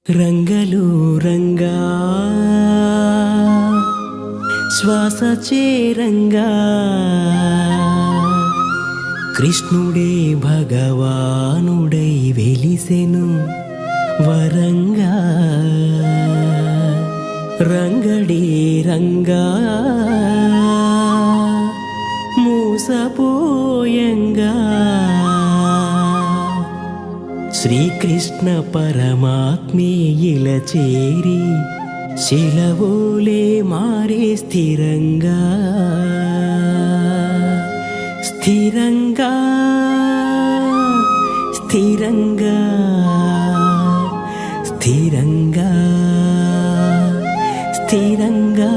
రంగలు రంగా శ్వాస చేరంగా కృష్ణుడే భగవానుడై వెలిసెను వరంగా రంగడే రంగా మూసపోయంగా శ్రీకృష్ణ పరమాత్మే ఇలా చేరి శిలవోలే మారే స్థిరంగా స్థిరంగా స్థిరంగా స్థిరంగా స్థిరంగా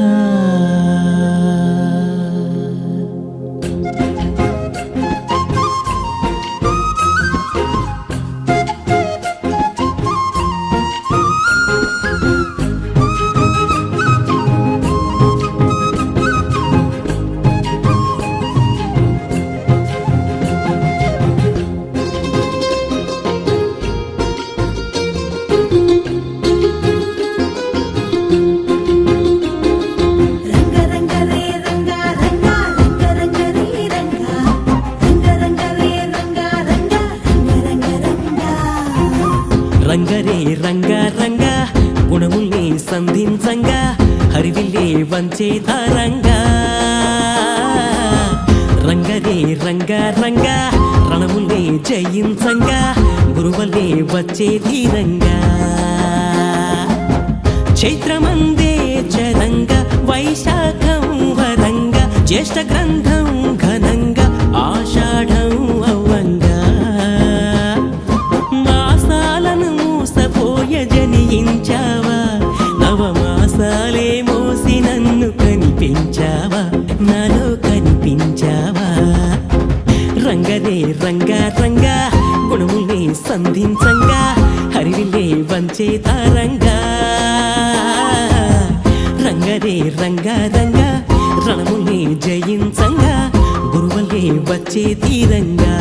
రంగరే రంగా రంగా గుణముల్ని సంధించంగా హరివిల్లే వంచే తారంగా రంగరే రంగా రంగా రణముల్ని జయించంగా గురువల్లే వచ్చే ధీరంగా చైత్రమందే చరంగా వైశాఖం వరంగా జ్యేష్ఠ గ్రంథం ఘనంగా ఆషాఢం అవ్వంగా జనించావా నవమాసాలే మోసి నన్ను కనిపించావా నాలో కనిపించావా రంగరే రంగా రంగా గుణముల్ని సంధించంగా హరివిల్లే వంచే తారంగా రంగరే రంగా రంగా రణముల్ని జయించంగా గురువల్లే వచ్చే తీరంగా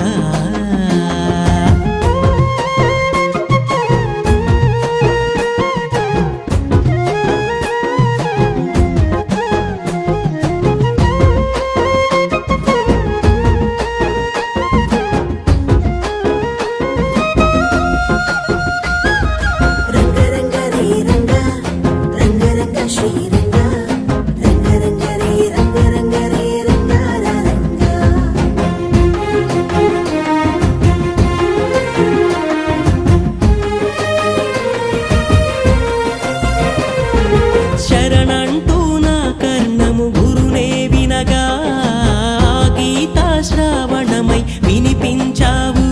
శ్రావణమై వినిపించావు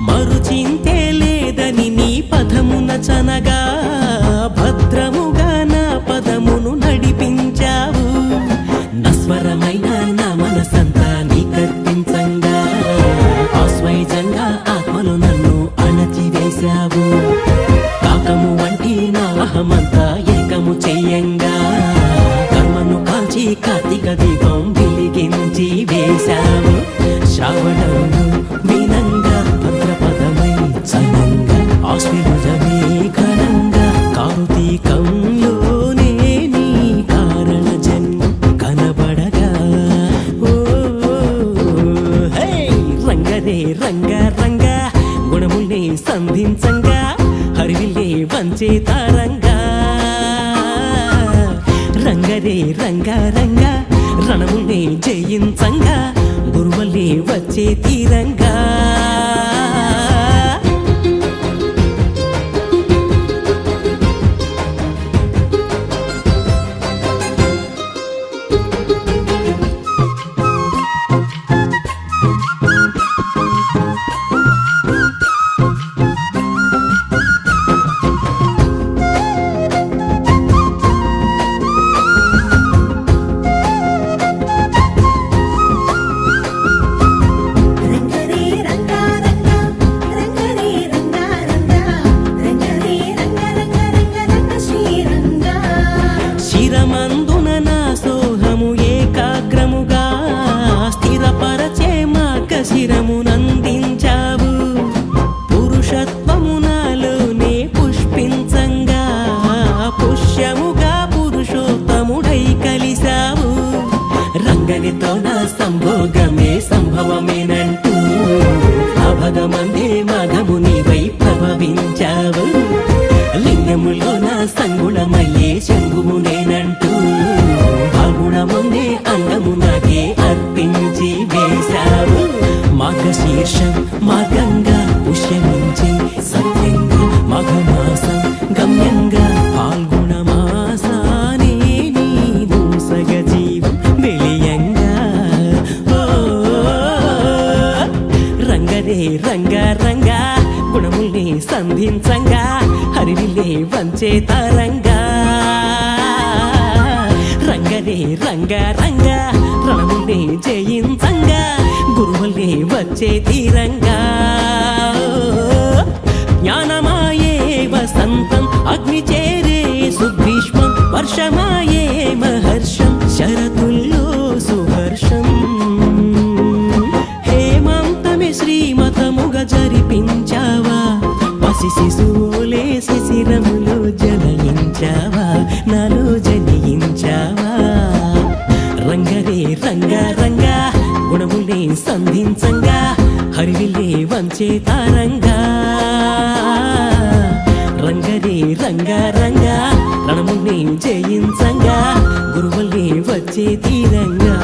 మరుచింతే లేదని నీ పదమున చనగా భద్రముగా నా పదమును నడిపించావు నస్వరమైన నా మనసంతా నీ కర్పించంగా ఆస్వైజంగా ఆత్మలు నన్ను అణచివేశావు కాకము వంటి నా అహమంతా ఏకము చెయ్యంగా కర్మను కాల్చి కార్తీక దీపం వెలిగించి వేశావు శ్రావణం వినంగా భద్రపదమై చనంగా ఆశ్విజమే ఘనంగా కార్తీకంలోనే నీ కారణ జన్మం కనబడగా ఓ హే రంగరే రంగా రంగా గుణముల్ని సంధించంగా హరివిల్లే వంచే తారంగా రంగరే రంగా రంగా రణముల్ని జయించంగా గురువల్లే వచ్చే తీరంగా శిరమునందించావు పురుషత్వము నాలోనే పుష్పించంగా సంభోగమే సంభవమేనంటూ అభగమందే మాఘము నీవై ప్రభవించావు లింగములోన సంగుణమయ్యే శంభువు నేనంటూ గుణముందే అంగము నాకే అర్పించి వేశావు మార్గశీర్షం మార్గంగా పుష్యమించి సత్యంగా మఘమాసం గమ్యంగా పాల్గొన మాసానే నీవు సగజీవం వెలియంగా రంగరే రంగ రంగా గుణముల్ని సంధించంగా హరివిల్లే వంచే తరంగా రంగరే రంగ రంగ రణముల్ని జయించంగా గురువుల్ని వచ్చే తీరంగా జ్ఞానమాయే వసంతం అగ్ని చేరే సుగ్రీష్మం వర్షమాయే మహర్షం శరతుల్లో సుహర్షం హేమంతమే శ్రీమతముగా జరిపించావా పసి శిశువులే శిశిరములో జనయించావా నాలో జనియించావా రంగరే రంగ రంగ గుణములే సంధించంగా హరివిల్లే వంచే తారంగా రంగరే రంగ రంగ రణముల్ని జయించంగా గురువుల్ని వచ్చే తీరంగా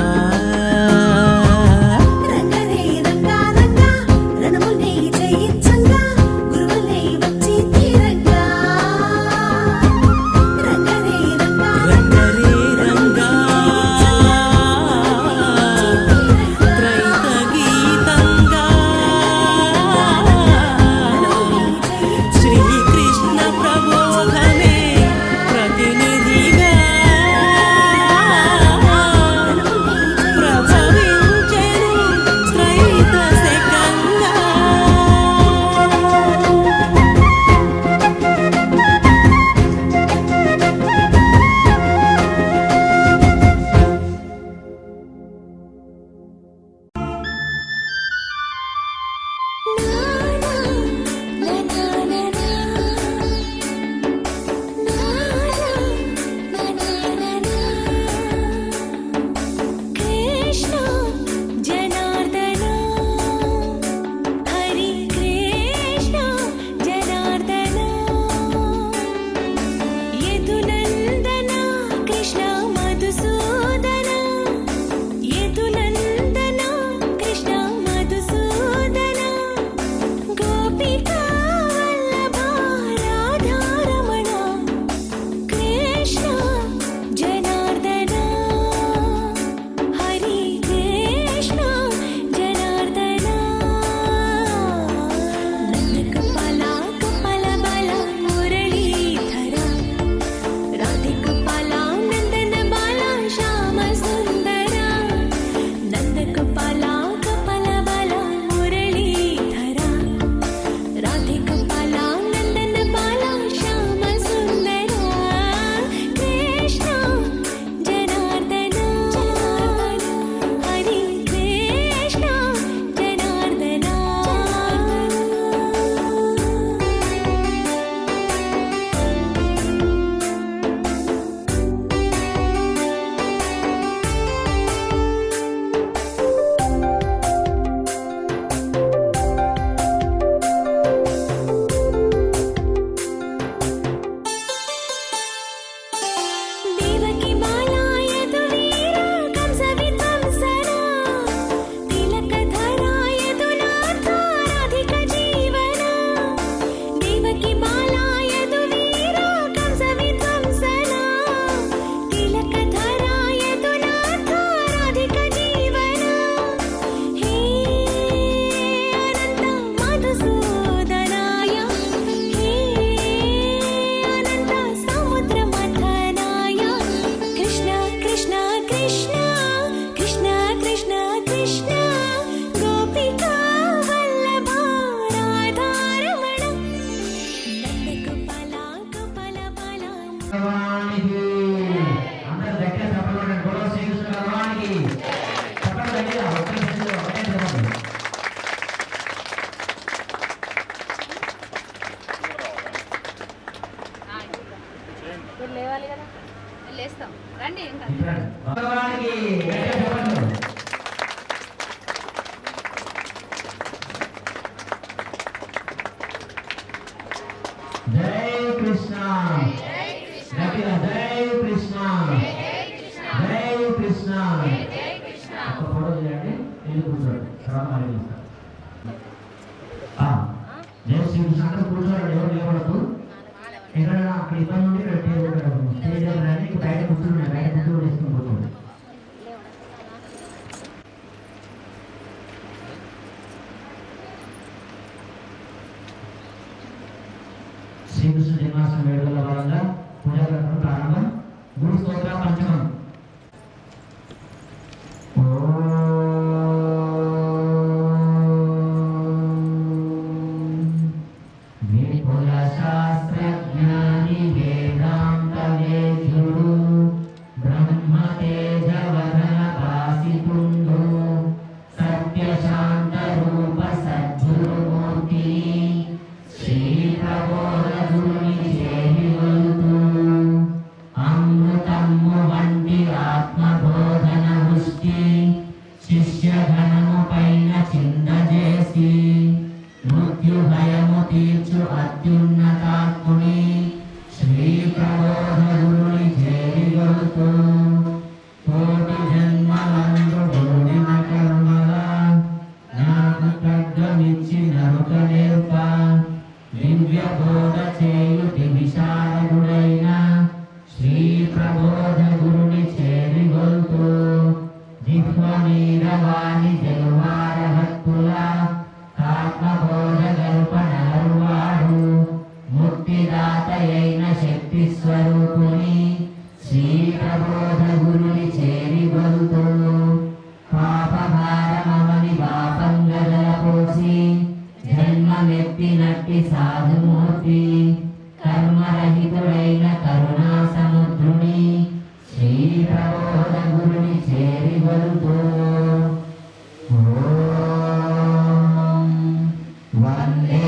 లేవాలి కదా లేస్తాం రండి ఇంకా జై కృష్ణ గట్టిగా జై కృష్ణ జై కృష్ణ ఒక ఫోటో చేయండి వెళ్ళి కూర్చోండి తర్వాత మళ్ళీ చూస్తాను జై శ్రీకృష్ణ అక్కడ కూర్చోండి ఎవరు లేవడదు ఎక్కడైనా అక్కడ ఇబ్బంది ఉండి ఇక్కడ స్టేజ్ దగ్గర బయట కూర్చున్నాయి బయట కూర్చొని వేసుకుని కూర్చోండి శ్రీకృష్ణ జన్మాష్టమి వేడుకల భాగంగా పూజా కార్యక్రమం ప్రారంభం గురు స్తోత్ర పంచమం విపుల శాస్త్రజ్ఞాని వేదాంత వేద్యుడు బ్రహ్మ తేజవదన భాసితుండు సత్య శాంత రూప సద్గురుమూర్తి శ్రీ ప్రబోధుని చేరివల్తు అమృతమ్ము వంటి ఆత్మబోధన వృష్టి శిష్యగణము పైన చిందజేసి మృత్యు భయము తీర్చు అత్యున్నతాత్ముని శ్రీ ప్రబోధగురుని చేరివల్తు కోటి జన్మలందు బోధిన కర్మల నాకు ఖడ్గమిచ్చి నరుక నేర్ప దివ్య బోధ చేయుటి విశారదుడైన శ్రీ ప్రబోధ గురుని చేరిగొల్తు జిహ్వమీరవాణి జలువార భక్తుల ఆత్మబోధ గల్పనరువాడు ముక్తిదాతయైన శక్తి స్వరూపుని శ్రీ ప్రబోధ గురుని చేరిగొల్తు పాపభారమని పాపంగదలపోసి జన్మమెత్తినట్టి సాధుమూర్తి కర్మరహితుడైన కరుణా సముద్రుని శ్రీ ప్రబోధ గురుని చేరివల్తు వందే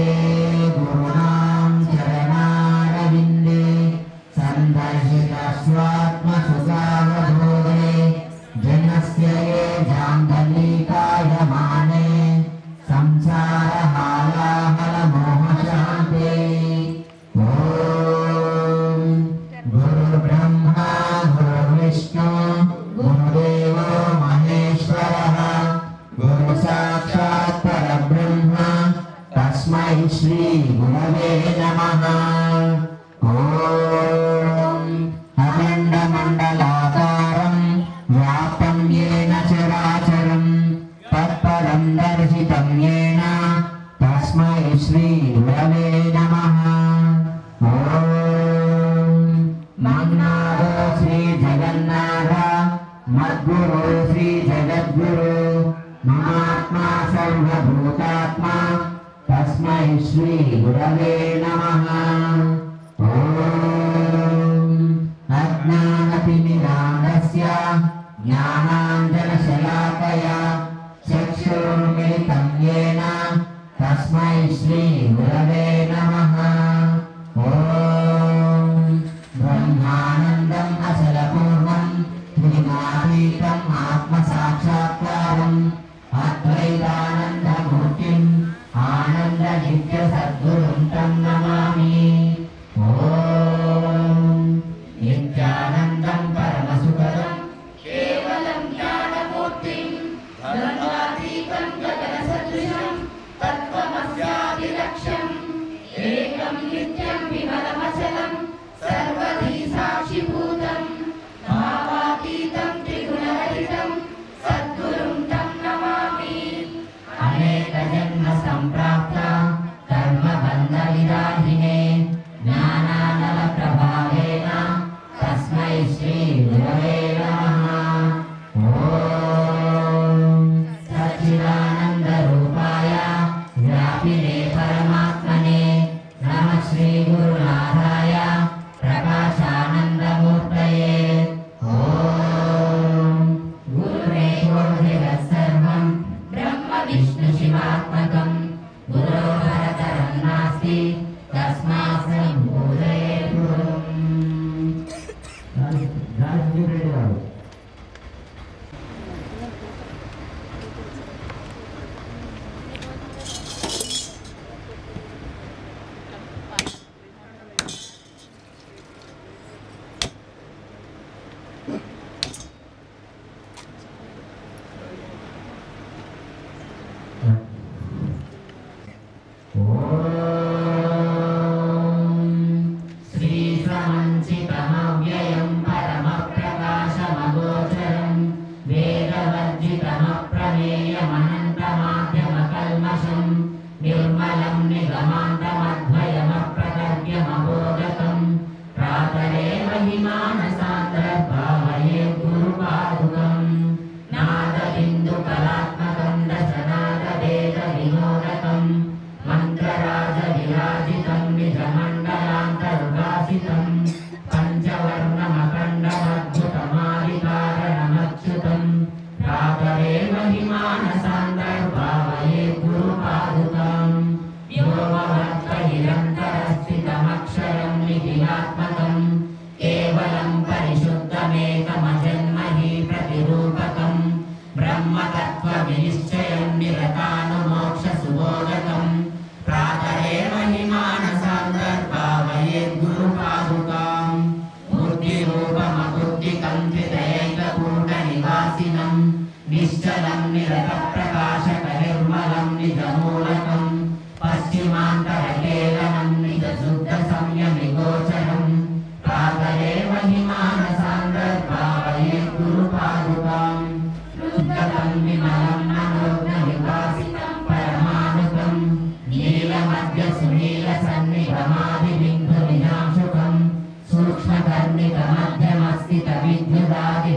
గురుణాం చరణారవిందే సందర్శిత స్వాత్మసుఖావబోధే జనస్య ఏ జాంగలీకాయమానే సంసార హాలాహల మోహ శాంతే ఓం గురు బ్రహ్మ గురు విష్ణు గురుదేవో మహేశ్వరః గురు సాక్షాత్ పరబ్రహ్మ తస్మై శ్రీ గురవే నమః ఓం అఖండ మండలాకారం వ్యాప్తం యేన చరాచరం తత్పరం దర్శితం యేన తస్మై శ్రీ గురవే నమః ఓం మన్నాదో శ్రీ జగన్నాథ మద్గురు శ్రీ జగద్గురు మమాత్మా సర్వభూతాత్మా తస్మై శ్రీ గురవే నమః ఓం అజ్ఞానతిమిరాంధస్య జ్ఞానాంజనశలాకయా చక్షురున్మిలితం యేన తస్మై శ్రీ గురవే నమః ఓం బ్రహ్మానందం అచలపూర్ణం త్రిగుణాతీతం ఆత్మసాక్షాత్కారం అద్వైతానందమూర్తిం ఆనంద నిత్య సద్గురుం తం నమామి ఓం నిత్యానందం పరమసుఖదం కేవలం జ్ఞానమూర్తిం ద్వంద్వాతీతం గగన సదృశం తత్వమస్యాది లక్ష్యం ఏకం నిత్యం విమలమచలం సర్వధీ సాక్షిభూతం భావాతీతం త్రిగుణరహితం సద్గురుం తం నమామి అనేక జన్మ సంప్రాప్త కర్మ బంధ విరాహినే జ్ఞానానల ప్రభావేన తస్మై శ్రీ గురవే నమః ఓం సచ్చిదానంద రూపాయ వ్యాపినే పరమాత్మనే నమః శ్రీ గురునాథాయ ప్రకాశానందమూర్తయే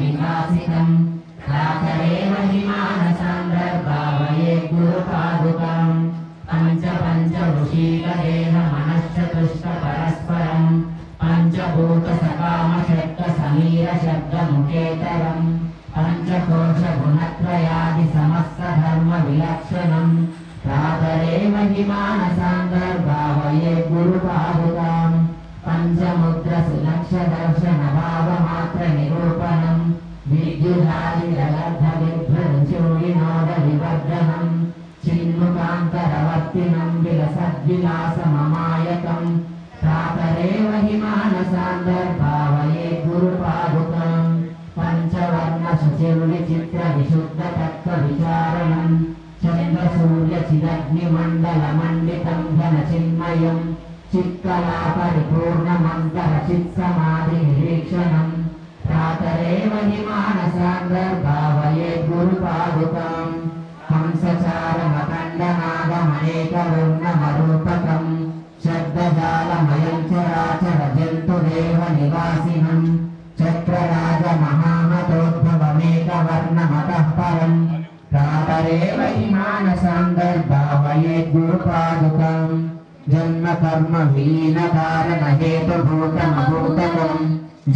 विकासितं प्रातरेव हिमानसान्दर्भावये गुरुपादुकां पञ्च ऋषीकदेह मनश्चतुष्ट परस्परं पञ्चभूतसकामशब्दसमीरशब्दमुखेतरं पञ्चकोशगुणत्रयादि समस्तधर्मविलक्षणं प्रातरेव हिमानसान्दर्भावये गुरुपादुकां पञ्चमुद्रसुलक्षदर्शनभावमात्रनिरूपणं विद्युधादिरलब्धविभ्रंशोविनोदविवर्धनं चिन्मुखान्तरवर्तिनं विलसद्विलासममायकं प्रातरेव हिमानसान्दर्भावये गुरुपादुकां पञ्चवर्णशुचिर्विचित्रविशुद्धतत्त्वविचारणं चन्द्रसूर्यचिदग्निमण्डलमण्डितं घनचिन्मयं चित्कलापरिपूर्णमन्तरचित्समाधिनिरीक्षणं प्रातरेव हिमानसान्दर्भावये गुरुपादुकां हंसचारमखण्डनागमनेकवर्णमरूपकं शब्दजालमयं चराचरजन्तुदेवनिवासिनं चक्रराजमहामतोद्भवमेकवर्णमतः परं प्रातरेव हिमानसान्दर्भावये गुरुपादुकां जन्मकर्म विलीनकारणहेतुभूतमभूतकं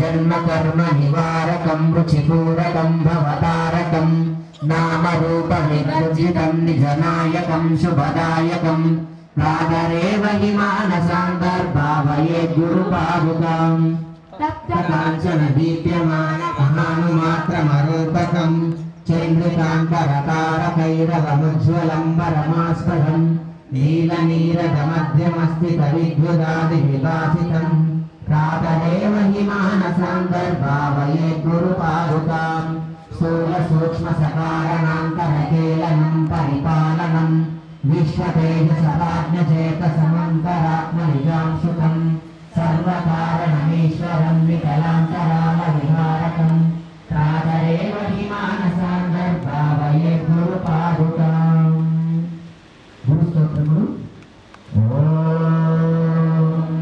जन्मकर्म निवारकं रुचिपूरकं भवतारकं नामरूपविवर्जितं निजनायकं शुभदायकं प्रातरेव हिमानसान्दर्भावये गुरुपादुकां तप्तकाञ्चन दीप्यमानमहानुमात्रमरूपकं चन्द्रिकान्तरतारकैरवमुज्ज्वलं परमास्पदं नीलनीरदमध्यमस्थितविद्युदादिविभासितं प्रातरेव हिमानसान्दर्भावये गुरुपादुकां स्थूलसूक्ष्मसकारणान्तरकेलनं परिपालनं विश्वतेजसभाज्ञचेतसमन्तरात्मनिजांशुतं सर्वकारणमीश्वरं विकलान्तरालविहारकं प्रातरेव हिमानसान्दर्भावये गुरुपादुकाम् गुरुस्तोत्रमुలు ఓం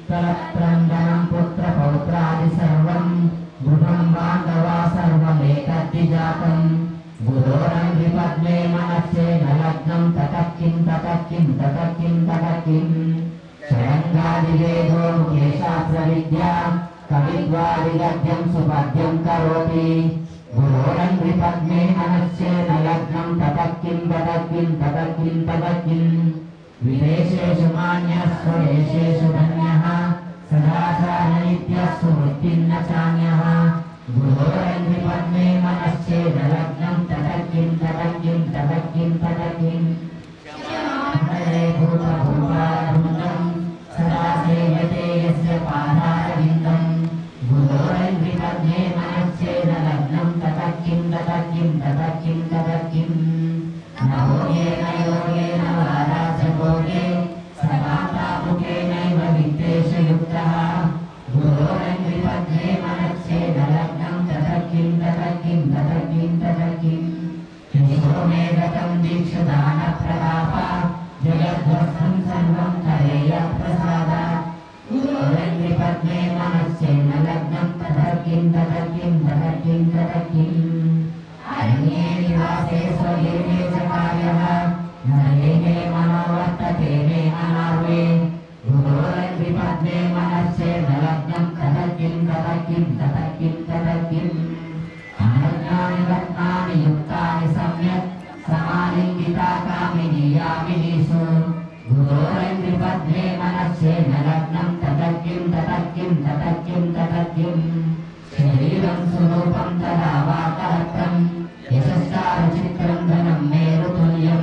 కలత్రందనం పుత్ర పౌత్రాది సర్వం గృహం బాంధవా సర్వమేతద్విజాతం గురోరంగి పద్మే మనస్సేన లగ్నం తతక్కిం తతక్కిం తతక్కిం తతక్కిం శరంగాదివేదో ముఖే శాస్త్ర విద్యా కవిద్వాదిగద్యం సుపద్యం కరోతి గురోరంగి పద్మే మనస్సేన లగ్నం తతక్కిం తతక్కిం తతక్కిం తతక్కిం విదేశేషు మాన్యః స్వదేశేషు ధన్యః సదాచారనిత్యః సువృత్తిన్న చాన్యః గురోరంగి పద్మే మనశ్చేద లగ్నం తతక్కిం తతక్కిం తతక్కిం తతక్కిం హరే భూతభూపారభూతం సదా సేవ్యతే యస్య పాదారవిందం గురోరంగి పద్మే మనశ్చేద లగ్నం తతక్కిం తతక్కిం తతక్కిం తతక్కిం నవోయేన యోగేన వారాచకోగే సదాతాముకేనైవ విద్వేషయుక్తః గురోరంగి పద్మే మనశ్చేద లగ్నం తతక్కిం తతక్కిం తతక్కిం తతక్కిం యశోమేధకం దీక్షదాన ప్రతాప జగద్వస్తం సర్వం కరేయ ప్రసాద గురోరంగి పద్మే మనశ్చేద లగ్నం తతక్కిం తతక్కిం తతక్కిం తతక్కిం అరణ్యే నివాసే స్వగీర్ణే చ కార్యః నరేణే మనోవర్తతే మే అనార్వే గురోరంగి పద్మే మనశ్చేద లగ్నం తతక్కిం తతక్కిం తతక్కిం తతక్కిం అనజ్ఞాని రత్నాని యుక్తాని సమ్యక్ సమాలింగితా కామిని యామినీషు గురోరంగి పద్మే మనశ్చేద లగ్నం తతక్కిం తతక్కిం తతక్కిం తతక్కిం శరీరం స్వరూపం తదా వాతరత్నం యశస్సారచిత్రం ధనం మేరుతుల్యం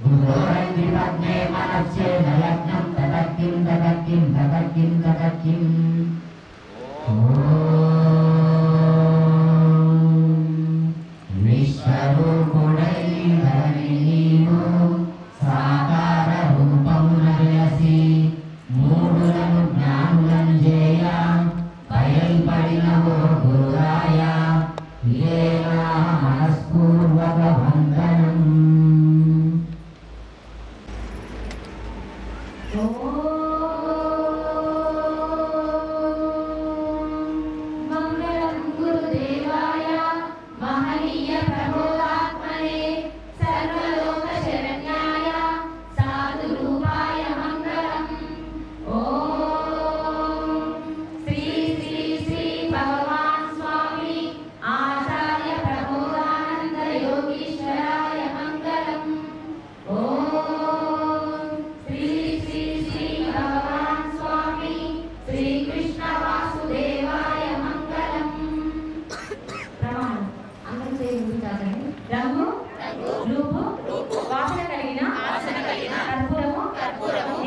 గురోరంగి పద్మే మనశ్చేద లగ్నం తతక్కిం తతక్కిం తతక్కిం తతక్కిం విశ్వరూపుడై ధరణిలో సాకార రూపమున వెలసి మూడులను జ్ఞానులను చేయ పయల్పడినవో గురురాయ ఏనా మనస్పూర్వక వందనం. మంగళం గురుదేవాయ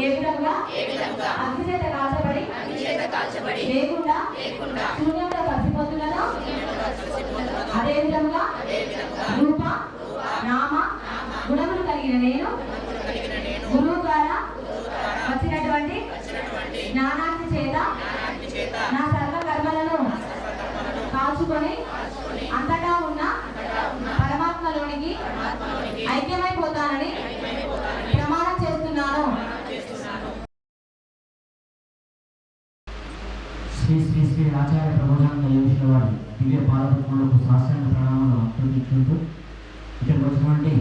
ఏ విధముగా అగ్ని చేత కాల్చబడి లేకుండా శూన్యంలో కలిసిపోతున్నదో అదే విధముగా రూప నామ గుణములు కలిగిన నేను గురువు ద్వారా వచ్చినటువంటి జ్ఞానాన్ని చేత నా సర్వ కర్మలను కాల్చుకొని అంతటా ఉన్న పరమాత్మలోనికి ఐక్యమైపోతానని ప్రమాణం చేస్తున్నాను. శ్రీ శ్రీ శ్రీ ఆచార్య ప్రబోధానంద యోగిల వారి దివ్య పాదపద్మలకు శాస్త్రాంగ ప్రణామాలు అర్పించుకుంటూ ఇక్కడికి వచ్చినటువంటి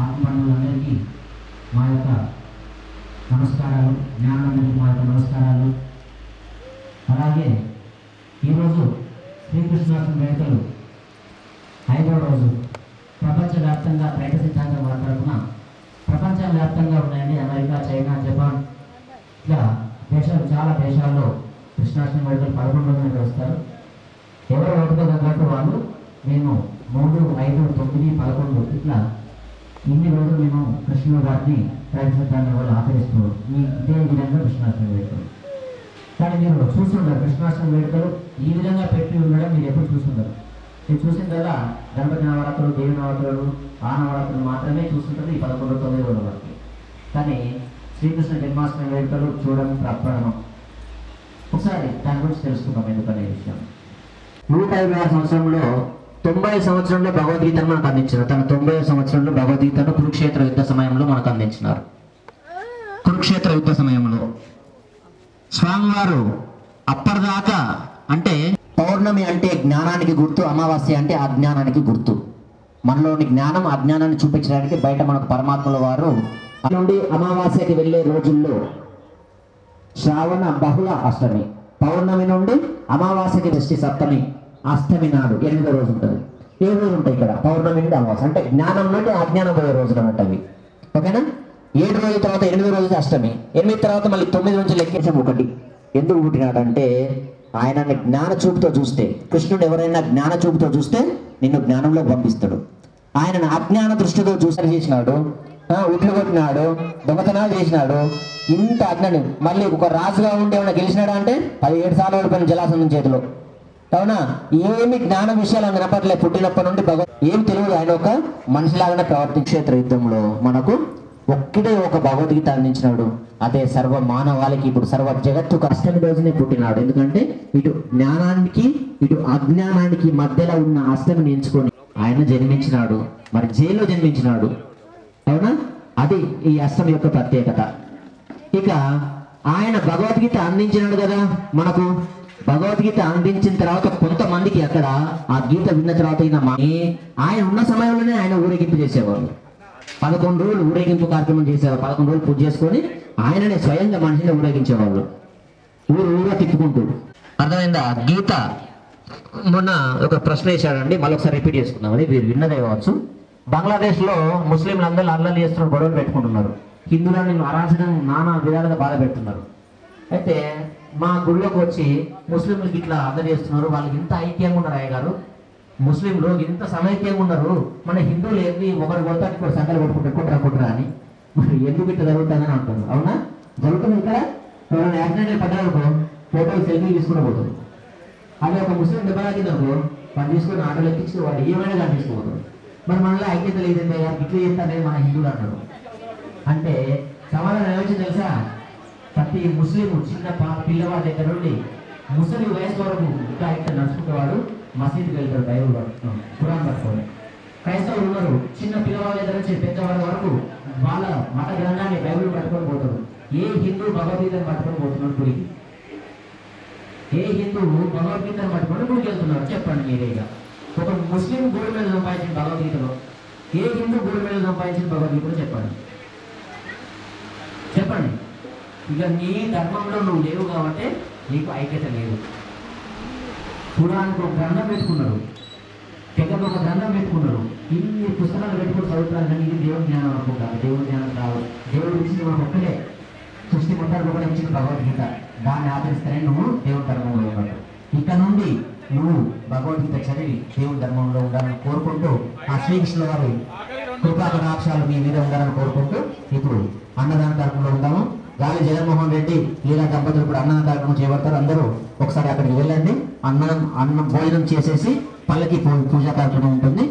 ఆత్మబంధువులందరికీ మా యొక్క నమస్కారాలు, జ్ఞానానందరికి మా యొక్క నమస్కారాలు. అలాగే ఈరోజు శ్రీకృష్ణాష్టమి వేడుకలు 5వ రోజు. ప్రపంచవ్యాప్తంగా బయట సిద్ధాంతం తరఫున ప్రపంచవ్యాప్తంగా ఉన్నాయండి. అమెరికా, చైనా, జపాన్ ఇట్లా దేశాలు, చాలా దేశాల్లో కృష్ణాష్టమి వేడుకలు 11 రోజులు నిర్వహిస్తారు. ఎవరు ఓటుగా తగ్గట్టు వాళ్ళు మేము 3, 5, 9, 11 ఇట్లా ఇన్ని రోజులు మేము కృష్ణుడు గారిని బయట సిద్ధాంతం వాళ్ళు ఆచరిస్తున్నారు. ఇదే విధంగా కృష్ణాష్టమి వేడుకలు. కానీ మీరు చూస్తుంటారు కృష్ణాష్టమి వేడుకలు ఈ విధంగా పెట్టి ఉండడం మీరు ఎప్పుడు చూస్తుంటారు. మీరు చూసిన కదా గణపతి నవరాత్రులు, దేవి నవరాత్రులు, ఆ నవరాత్రులు మాత్రమే చూస్తుంటారు ఈ 11, 9 రోజుల వరకు. కానీ శ్రీకృష్ణ జన్మాష్టమి వేడుకలు చూడడం ప్రప్రథమం. ఒకసారి దాని గురించి తెలుసుకుందాం ఎందుకనే విషయం. 156 సంవత్సరంలో 90 సంవత్సరంలో భగవద్గీతను మనకు అందించారు. తన 90వ సంవత్సరంలో భగవద్గీతను కురుక్షేత్ర యుద్ధ సమయంలో మనకు అందించినారు. కురుక్షేత్ర యుద్ధ సమయంలో స్వామివారు అప్పటిదాకా అంటే పౌర్ణమి అంటే జ్ఞానానికి గుర్తు, అమావాస్య అంటే అజ్ఞానానికి గుర్తు. మనలోని జ్ఞానం అజ్ఞానాన్ని చూపించడానికి బయట మనకు పరమాత్మల వారు నుండి అమావాస్యకి వెళ్ళే రోజుల్లో శ్రావణ బహుళ అష్టమి, పౌర్ణమి నుండి అమావాస్యకి షష్ఠి, సప్తమి, అష్టమి నాడు 8వ రోజు ఉంటుంది. 7 రోజులు ఉంటాయి ఇక్కడ. పౌర్ణమి నుండి అమావాస్య అంటే జ్ఞానం నుండి అజ్ఞానం పోయే రోజులు అన్నట్టు అవి. ఓకేనా? 7 రోజుల తర్వాత 8వ రోజు అష్టమి, 8 తర్వాత మళ్ళీ 9 నుంచి లెక్కించాం 1. ఎందుకు పుట్టినాడంటే ఆయన జ్ఞాన చూపుతో చూస్తే, కృష్ణుడు ఎవరైనా జ్ఞాన చూపుతో చూస్తే నిన్ను జ్ఞానంలో పంపిస్తాడు. ఆయనను అజ్ఞాన దృష్టితో చూసి చేసినాడు, ఉట్లగొట్టినాడు, దొంగతనాలు చేసినాడు. ఇంత అజ్ఞానం మళ్ళీ ఒక రాజుగా ఉండి ఏమైనా గెలిచినాడా అంటే 17 సార్లు ఓడిపోయిన జలాసనం చేతిలో. అవునా? ఏమి జ్ఞాన విషయాలు వినపడలే పుట్టినప్పటి నుండి. ఏం తెలియదు. ఆయన ఒక మనిషిలాగానే క్షేత్ర యుద్ధంలో మనకు ఒక్కడే ఒక భగవద్గీత అందించినాడు. అదే సర్వ మానవాళికి, ఇప్పుడు సర్వ జగత్తు అష్టమి రోజునే పుట్టినాడు. ఎందుకంటే ఇటు జ్ఞానానికి ఇటు అజ్ఞానానికి మధ్యలో ఉన్న అష్టమిని ఎంచుకొని ఆయన జన్మించినాడు. మరి జైల్లో జన్మించినాడు. అవునా? అది ఈ అష్టమి యొక్క ప్రత్యేకత. ఇక ఆయన భగవద్గీత అందించినాడు కదా మనకు. భగవద్గీత అందించిన తర్వాత కొంతమందికి అక్కడ ఆ గీత విన్న తర్వాత ఆయన ఉన్న సమయంలోనే ఆయన ఊరేగింపు చేసేవాళ్ళు. 11 రోజులు ఊరేగింపు కార్యక్రమం చేసేవారు. 11 రోజులు పూజ చేసుకొని ఆయననే స్వయంగా మనిషిని ఊరేగించేవాళ్ళు, ఊరు తిప్పుకుంటూ. అర్థమైందా? గీత మొన్న ఒక ప్రశ్న వేశాడండి, మళ్ళీ ఒకసారి రిపీట్ చేసుకుందామని. మీరు విన్నదే కావచ్చు. బంగ్లాదేశ్లో ముస్లింలు అందరూ అల్లర్లు చేస్తున్నారు, గొడవలు పెట్టుకుంటున్నారు. హిందువులను అరాచకం నానా విధాలుగా బాధ పెడుతున్నారు. అయితే మా గుళ్ళోకి వచ్చి ముస్లింలకు ఇట్లా అందరు చేస్తున్నారు, వాళ్ళకి ఇంత ఐక్యంగా ఉన్నారు అయ్యగారు, ముస్లింలు ఇంత సమైక్యంగా ఉన్నారు, మన హిందువులు ఏంది ఒకరు కొడతానికి సంకలు కొట్టుకుంటారు కొట్టురా అని. మరి ఎందుకు ఇట్లా జరుగుతుందని అంటారు. అవునా? జరుగుతుంది. ఇక్కడ ఎవరైనా యాక్సిడెంట్ పడ్డారనుకో ఫోటోలు సెల్ఫీ తీసుకుని పోతుంది. అదే ఒక ముస్లిం దెబ్బలాగిందనుకో వాళ్ళు తీసుకుని ఆటోలు ఎక్కించి వాళ్ళు ఏమైనా కానీ తీసుకుపోతారు. మరి మనలో ఐక్యత లేదంటే ఇట్లా చేస్తానే మన హిందువులు అంటారు. అంటే సమాధానం ఏమొచ్చింది తెలుసా? ప్రతి ముస్లిం చిన్న పిల్లవాడి దగ్గర నుండి ముసలి వయసు వరకు ఇంకా ఇక్కడ నడుచుకుంటేవాడు మసీదుకి వెళ్తారు, బైబుల్ పట్టుకుని, ఖురాన్ పట్టుకొని. క్రైస్తవులు ఉన్నారు, చిన్న పిల్లవాళ్ళ దగ్గర నుంచి పెద్దవాళ్ళ వరకు వాళ్ళ మత గ్రంథాన్ని బైబుల్ పట్టుకొని పోతారు. ఏ హిందూ భగవద్గీతను పట్టుకొని పోతున్నాడు గుడికి? ఏ హిందువు భగవద్గీతను పట్టుకొని గుడికి వెళ్తున్నారు? చెప్పండి మీరే. ఒక ముస్లిం గోల్డ్ మెడల్ సంపాదించిన భగవద్గీతలో, ఏ హిందూ గోల్డ్ మెడల్ సంపాదించిన భగవద్గీతలో చెప్పండి. చెప్పండి. ఇక నీ ధర్మంలో నువ్వు లేవు కాబట్టి నీకు ఐక్యత లేదు. ఖురాన్కు ఒక గ్రంథం పెట్టుకున్నారు, తెగకు ఒక గ్రంథం పెట్టుకున్నారు, ఇన్ని పుస్తకాలు పెట్టుకుని చదువుతారు. కానీ ఇది దేవుని జ్ఞానం అనుకుంటారు. దేవుని జ్ఞానం రావు. దేవుడు ఇచ్చింది మనకు ఒక్కడే, సృష్టి మొత్తానికి కూడా ఇచ్చిన భగవద్గీత. దాన్ని ఆచరిస్తేనే నువ్వు దేవుని ధర్మంలో ఉన్నావు. ఇక్కడ నుండి నువ్వు భగవద్గీత చదివి దేవుని ధర్మంలో ఉండాలని కోరుకుంటూ, ఆ శ్రీకృష్ణుల వారి కృపా కటాక్షాలు మీ మీద ఉండాలని కోరుకుంటూ ఇప్పుడు అన్నదాన ధర్మంలో ఉందాము. గాలి మళ్ళీ లీలా దంపతులు ఇప్పుడు అన్న కార్యక్రమం చేపడతారు. అందరూ ఒకసారి అక్కడికి వెళ్ళండి. అన్నం భోజనం చేసేసి పల్లకి పూజా కార్యక్రమం ఉంటుంది.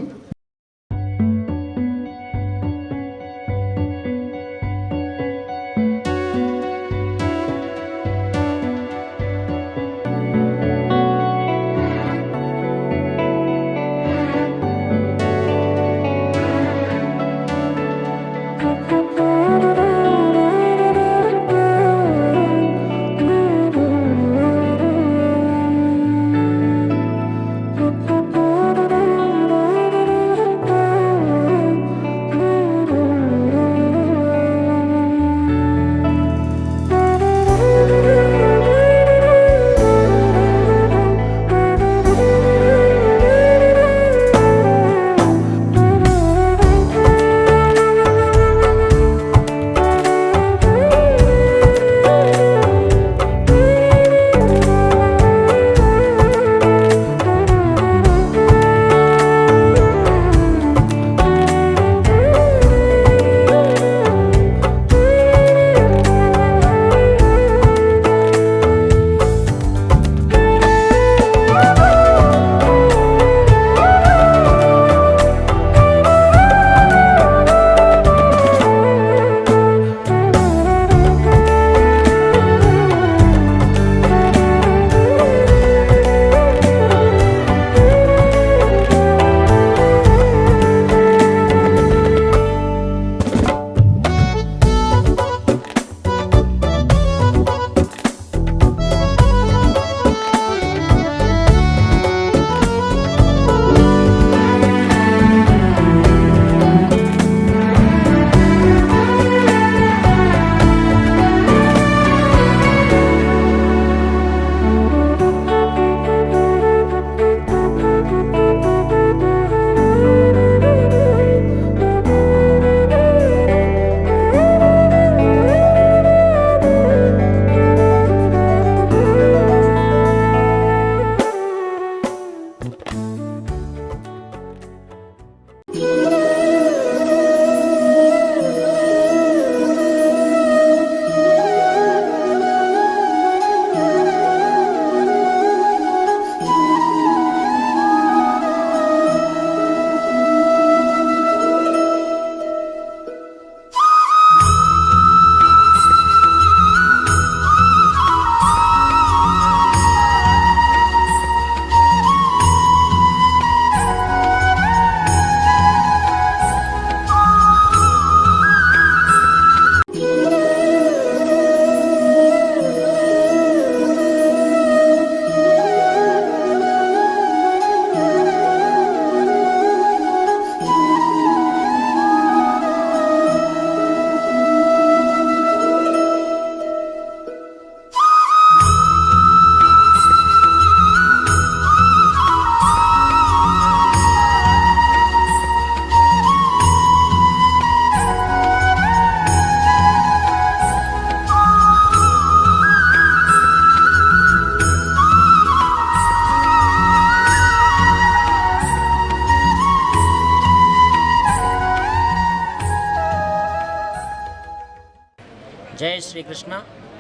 జై శ్రీకృష్ణ.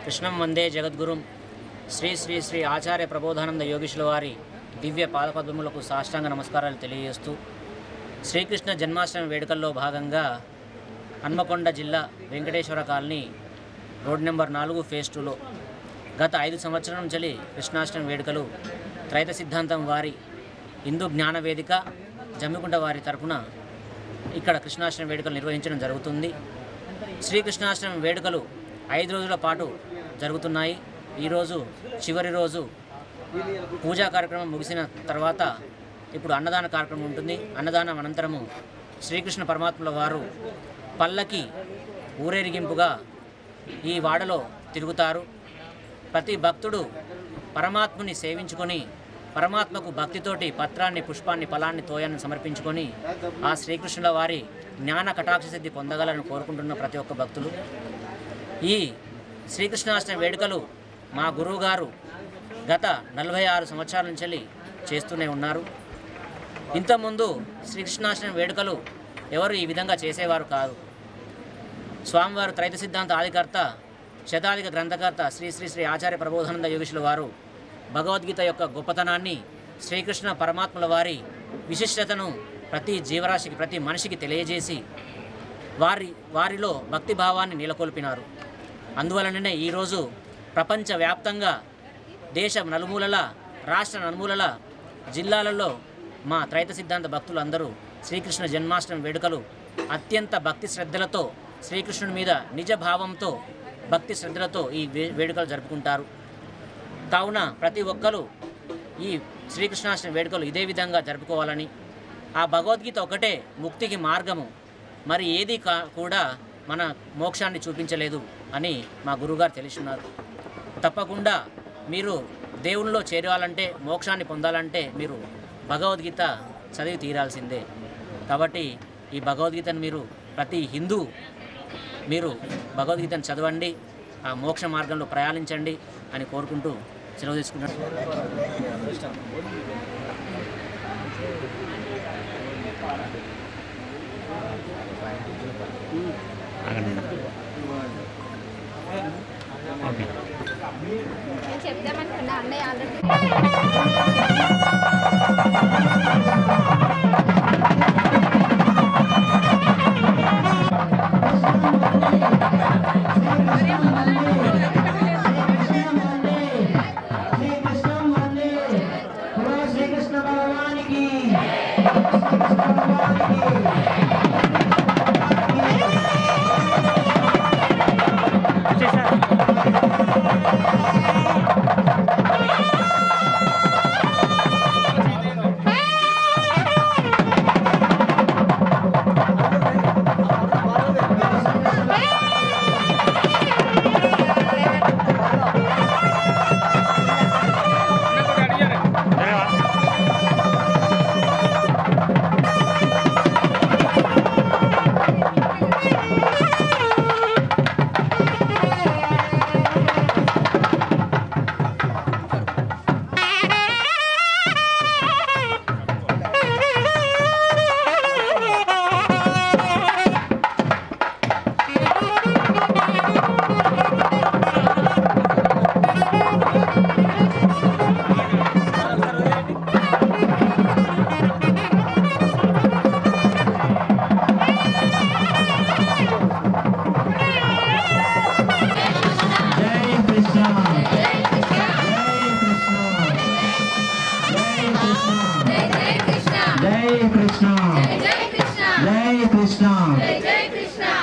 కృష్ణం వందే జగద్గురుం. శ్రీ శ్రీ శ్రీ ఆచార్య ప్రబోధానంద యోగీశుల వారి దివ్య పాదపద్మములకు సాష్టాంగ నమస్కారాలు తెలియజేస్తూ శ్రీకృష్ణ జన్మాష్టమి వేడుకల్లో భాగంగా హన్మకొండ జిల్లా Venkateswara colony road number 4 phase 2లో గత 5 సంవత్సరాల నుంచి కృష్ణాష్టమి వేడుకలు త్రైత సిద్ధాంతం వారి హిందూ జ్ఞాన వేదిక జమ్మికుంట వారి తరపున ఇక్కడ కృష్ణాష్టమి వేడుకలు నిర్వహించడం జరుగుతుంది. శ్రీకృష్ణాష్టమి వేడుకలు 5 రోజుల పాటు జరుగుతున్నాయి. ఈరోజు చివరి రోజు పూజా కార్యక్రమం ముగిసిన తర్వాత ఇప్పుడు అన్నదాన కార్యక్రమం ఉంటుంది. అన్నదానం అనంతరము శ్రీకృష్ణ పరమాత్ముల వారు పల్లకి ఊరేగింపుగా ఈ వాడలో తిరుగుతారు. ప్రతి భక్తుడు పరమాత్ముని సేవించుకొని పరమాత్మకు భక్తితోటి పత్రాన్ని, పుష్పాన్ని, ఫలాన్ని, తోయాన్ని సమర్పించుకొని ఆ శ్రీకృష్ణుల వారి జ్ఞాన కటాక్ష సిద్ధి పొందగలని కోరుకుంటున్న ప్రతి ఒక్క భక్తులు ఈ శ్రీకృష్ణాష్టమి వేడుకలు మా గురువుగారు గత 46 సంవత్సరాల నుంచి చేస్తూనే ఉన్నారు. ఇంతకుముందు శ్రీకృష్ణాష్టమి వేడుకలు ఎవరు ఈ విధంగా చేసేవారు కాదు. స్వామివారు త్రైత సిద్ధాంత ఆదికర్త శతాధిక గ్రంథకర్త శ్రీ శ్రీ శ్రీ ఆచార్య ప్రబోధానంద యోగీశ్వరుల వారు భగవద్గీత యొక్క గొప్పతనాన్ని, శ్రీకృష్ణ పరమాత్మల వారి విశిష్టతను ప్రతి జీవరాశికి, ప్రతి మనిషికి తెలియజేసి వారిలో భక్తిభావాన్ని నెలకొల్పినారు. అందువలననే ఈరోజు ప్రపంచవ్యాప్తంగా దేశం నలుమూలల, రాష్ట్ర నలుమూలల, జిల్లాలలో మా త్రైత సిద్ధాంత భక్తులందరూ శ్రీకృష్ణ జన్మాష్టమి వేడుకలు అత్యంత భక్తి శ్రద్ధలతో, శ్రీకృష్ణుని మీద నిజ భావంతో, భక్తి శ్రద్ధలతో ఈ వేడుకలు జరుపుకుంటారు. కావున ప్రతి ఒక్కరూ ఈ శ్రీకృష్ణాష్టమి వేడుకలు ఇదే విధంగా జరుపుకోవాలని, ఆ భగవద్గీత ఒకటే ముక్తికి మార్గము, మరి ఏది కూడా మన మోక్షాన్ని చూపించలేదు అని మా గురువుగారు తెలుసున్నారు. తప్పకుండా మీరు దేవునిలో చేరాలంటే, మోక్షాన్ని పొందాలంటే మీరు భగవద్గీత చదివి తీరాల్సిందే. కాబట్టి ఈ భగవద్గీతను మీరు ప్రతి హిందూ మీరు భగవద్గీతను చదవండి, ఆ మోక్ష మార్గంలో ప్రయాణించండి అని కోరుకుంటూ సెలవు తీసుకున్నాను. చెప్దామనుకున్నా అన్నయ్య ఆల్రెడీ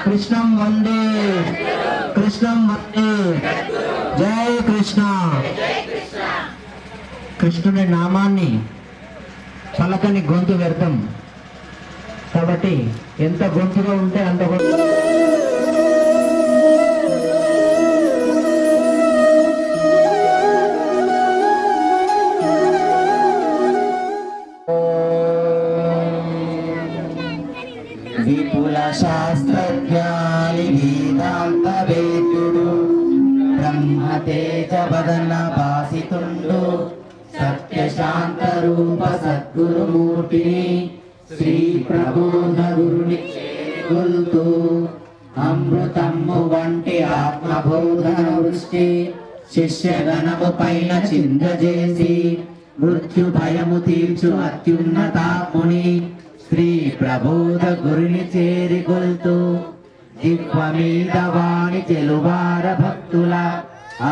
కృష్ణం వందే, కృష్ణం వందే, జై కృష్ణ. కృష్ణుని నామాన్ని పలకని గొంతు వ్యర్థం కాబట్టి ఎంత గొంతుగా ఉంటే అంత విపుల శాస్త్రజ్ఞాని వేదాంత వేద్యుడు బ్రహ్మతేజ వదన భాసితుండు సత్యశాంత రూప సద్గురుమూర్తిని శ్రీ ప్రబోధ గురుని చేరుతూ అమృతమ్ము వంటి ఆత్మబోధన వృష్టి శిష్యగణము పైన చిందజేసి మృత్యు భయము తీర్చు అత్యున్నతాత్ముని శ్రీ ప్రబోధ గురుని చేరికొల్తూ దిక్వ మీద వాణి చెలువార భక్తుల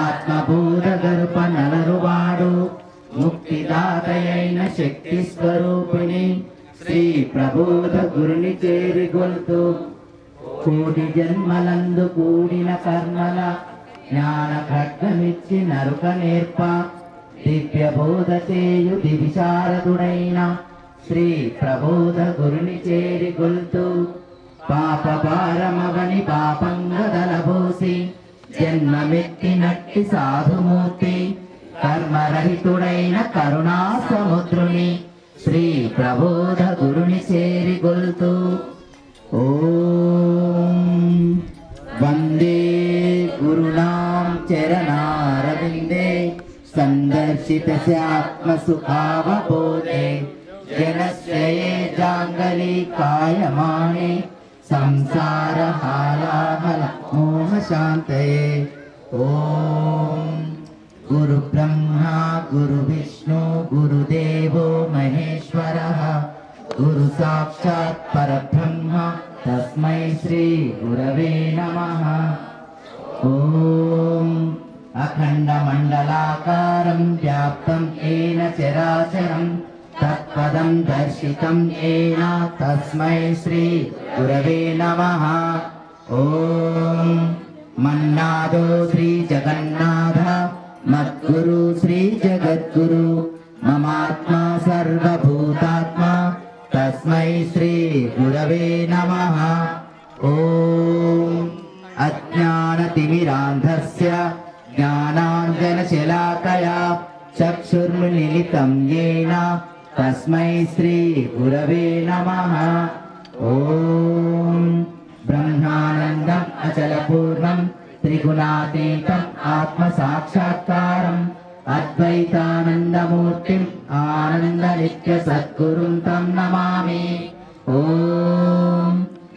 ఆత్మబోధ గర్భ నలరువాడు ముక్తిదాతయైన శక్తి స్వరూపిణి శ్రీ ప్రబోధ గురుని చేరికొల్తూ కోటి జన్మలందు కూడిన కర్మల జ్ఞాన ఖడ్గమిచ్చి నరుక నేర్ప దివ్య బోధ చేయు దివిశారదుడైన శ్రీ ప్రబోధ గురుని చేరికొల్తూ పాప భారమవని పాపంగదలబోసి జన్మమెత్తినట్టి సాధుమూర్తి కర్మరహితుడైన కరుణా సముద్రుని శ్రీ ప్రబోధ గురుని చేరికొల్తూ ఓం వందే గురునాం చరణారవిందే సందర్శితస్య ఆత్మసుఖావబోధే జనస్య ఏ జాంగలీకాయమానే సంసార హాలాహల మోహ శాంతయే ॐ गुरुब्रह्मा गुरुविष्णु गुरुदेवो महेश्वरः गुरुसाक्षात् परब्रह्म तस्मै श्री गुरवे नमः। ॐ अखण्डमण्डलाकारं व्याप्तं येन चराचरं तत्पदं दर्शितं येन तस्मै श्री गुरवे नमः। ॐ मन्नादो श्री जगन्नाथ मद्गुरु श्री जगद्गुरु ममात्मा सर्वभूतात्मा तस्मै श्री गुरवे नमः। ॐ अज्ञानतिमिरान्धस्य ज्ञानाञ्जनशलाकया चक्षुर्मिलितं येन तस्मै श्री गुरवे नमः। ॐ ब्रह्मानन्दम् अचलपूर्णं त्रिगुणातीतम् आत्मसाक्षात्कारम् अद्वैतानन्दमूर्तिम् आनन्दनित्यसद्गुरुं तं नमामि। ॐ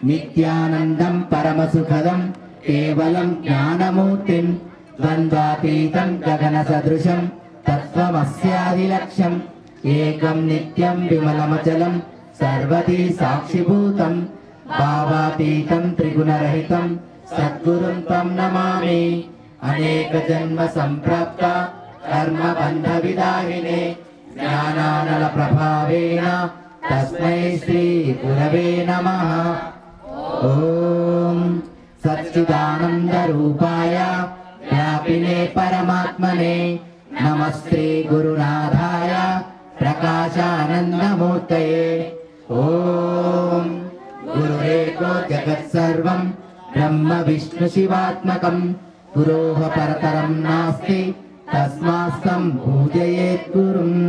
नित्यानन्दं परमसुखदं केवलं ज्ञानमूर्तिं द्वन्द्वातीतं गगनसदृशं तत्त्वमस्यादिलक्ष्यम् एकं नित्यं विमलमचलं सर्वदी साक्षिभूतं भावातीतं त्रिगुणरहितं सद्गुरुं तं नमामि। अनेकजन्म सम्प्राप्त कर्मबन्धविदाहिने ज्ञानानलप्रभावेन तस्मै श्री गुरवे नमः। ॐ सच्चिदानन्दरूपाय व्यापिने परमात्मने नमस्ते गुरुनाथाय प्रकाशानन्दमूर्तये। ॐ गुरुरेको जगत्सर्वं ब्रह्म विष्णु शिवात्मकं गुरोः परतरं नास्ति तस्मास्तं पूजयेत् गुरुम्।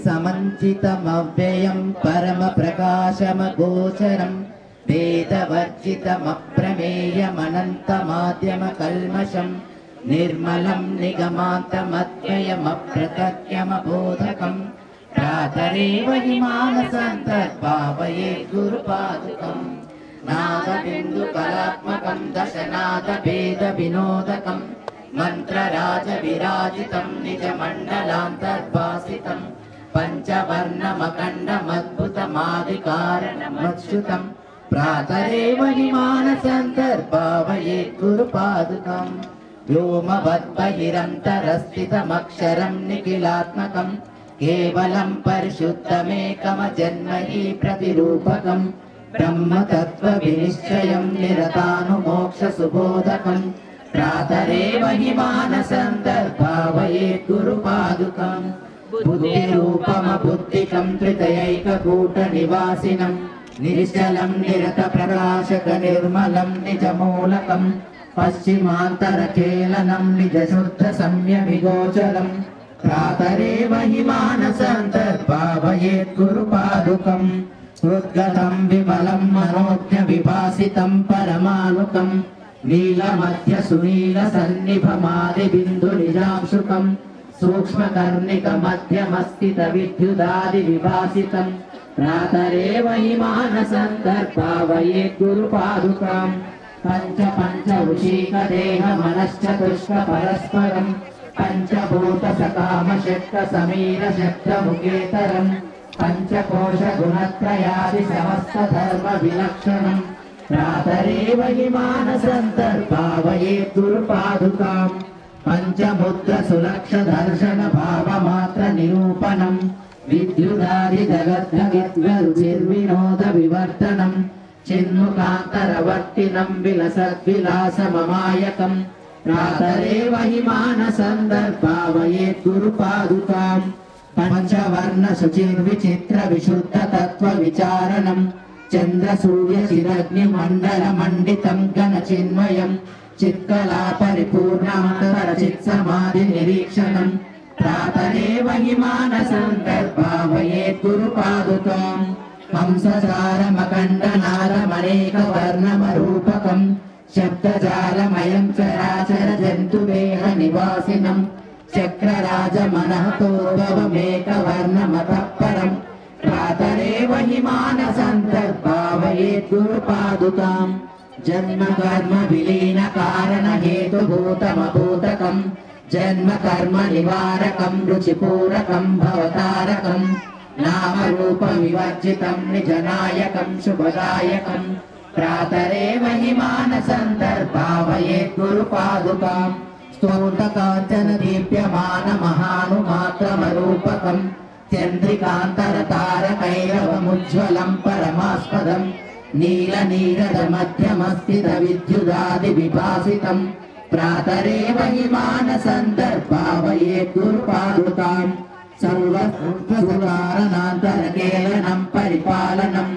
समञ्चितमव्ययं परमप्रकाशमगोचरं वेदवर्जितमप्रमेयमनन्तमाद्यमकल्मषं निर्मलं निगमान्तमद्वयमप्रतज्ञमबोधकं प्रातरेव हि मानसान्तर्भावयेत् गुरुपादुकं नादबिन्दुकलात्मकं दशनादभेदविनोदकं मन्त्रराजविराजितं निजमण्डलान्तर्भासितं पञ्चवर्णमखण्डमद्भुतमादिकारणमच्युतं प्रातरेव हि मानसान्तर्भावयेत् गुरुपादुकं व्योमवद्बहिरन्तरस्थितमक्षरं निखिलात्मकं केवलं परिशुद्धमेकमजन्महि प्रतिरूपकं ब्रह्मतत्त्वविनिश्चयं निरतानुमोक्षसुबोधकं प्रातरेव हि मानसान्तर्भावयेत् गुरुपादुकम् बुद्धिरूपमबुद्धिकं त्रितयैककूटनिवासिनं निश्चलं निरतप्रकाशकनिर्मलं निजमूलकं पश्चिमान्तरखेलनं निजशुद्धसंयमिगोचरं प्रातरेव हि मानसान्तर्भावयेत् गुरुपादुकं हृद्गतं विमलं मनोज्ञविभासितं परमानुकं नीलमध्यसुनीलसन्निभमादिबिन्दुनिजांशुकं सूक्ष्मकर्णिकमध्यमस्थितविद्युदादिविभासितं प्रातरेव हि मानसान्तर्भावयेत् गुरुपादुकां पञ्चपञ्चवृषीकदेहमनश्चतुष्कपरस्परं पञ्चभूतसकामशक्तसमीरशक्तमुखेतरं पञ्चकोशगुणत्रयादिसमस्तधर्मविलक्षणं प्रातरेव हि मानसान्तर्भावयेत् गुरुपादुकां पञ्चमुद्रसुलक्षदर्शनभावमात्रनिरूपणं विद्युदादिजगद्भगिद्वरुचिर्विनोदविवर्तनं చిన్ముఖాంతరవర్తినం విలసద్విలాసమమాయకం ప్రాతరేవ హి మానసందర్భావయేత్ గురుపాదుకాం పంచవర్ణ శుచిర్విచిత్ర విశుద్ధ తత్వ విచారణం చంద్ర సూర్య చిరగ్ని మండల మండితం ఘన చిన్మయం చిత్కళా పరిపూర్ణాంతర చిత్ సమాధి నిరీక్షణం ప్రాతరేవ హి మానసందర్భావయేత్ గురుపాదుకాం హంసచారమఖండనాదమనేక వర్ణమరూపకం శబ్దజాలమయం చరాచర జంతువేహ నివాసినం చక్రరాజమనహతోద్భవమేక వర్ణమతః పరం ప్రాతరేవ హి మానసందర్భావయేత్ గురుపాదుకాం జన్మ కర్మ విలీన కారణ హేతుభూతమభూతకం జన్మ కర్మ నివారకం రుచిపూరకం భవతారకం నామ రూప వివర్జితం నిజనాయకం శుభదాయకం ప్రాతరేవ హి మానసందర్భావయేత్ గురుపాదుకాం స్తోత్రకాంచన దీప్యమాన మహానుమాత్రమరూపకం చంద్రికాంతర తారకైరవముజ్వలం పరమాస్పదం నీల నీరద మధ్యమస్థిత విద్యుదాది విభాసితం ప్రాతరేవ హి మానసందర్భావయేత్ గురుపాదుకాం సర్వకారణాంతరకేళనం పరిపాలనం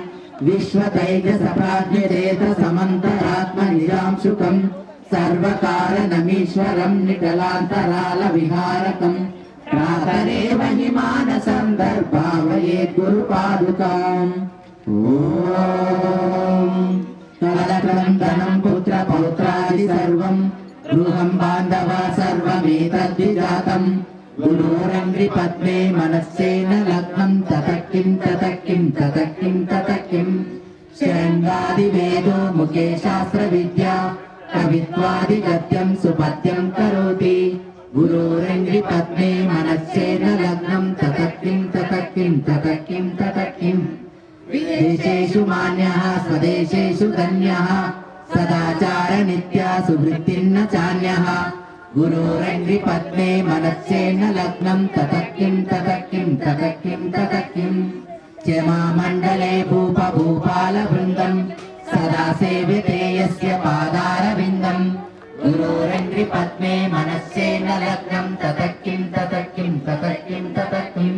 విశ్వతైజస ప్రాజ్ఞచేత సమంతరాత్మ నిజాంశుకం సర్వకారణమీశ్వరం నిటలాంతరాల విహారకం ప్రాతరేవ హి మానసందర్భావయేత్ గురుపాదుకాం ఓం కలకందనం పుత్ర పౌత్రాది సర్వం గృహం బాంధవ సర్వమేతద్విజాతం గురోరంగ్రి పద్మే మనస్సేన లగ్నం తతక్కిం తతక్కిం తతక్కిం తతక్కిం శృంగాది వేదో ముఖే శాస్త్ర విద్యా కవిత్వాది గద్యం సుపద్యం కరోతి గురోరంగ్రి పద్మే మనస్సేన లగ్నం తతక్కిం తతక్కిం తతక్కిం తతక్కిం విదేశేషు మాన్యః స్వదేశేషు ధన్యః సదాచార నిత్యా సువృత్తిర్న చాన్యః గురోరంగ్రి పద్మే మనస్సేన లగ్నం తతక్కిం తతక్కిం తతక్కిం తతక్కిం క్షమామండలే భూప భూపాల బృందం సదా సేవ్యతే యస్య పాదారవిందం గురోరంగ్రి పద్మే మనస్సేన లగ్నం తతక్కిం తతక్కిం తతక్కిం తతక్కిం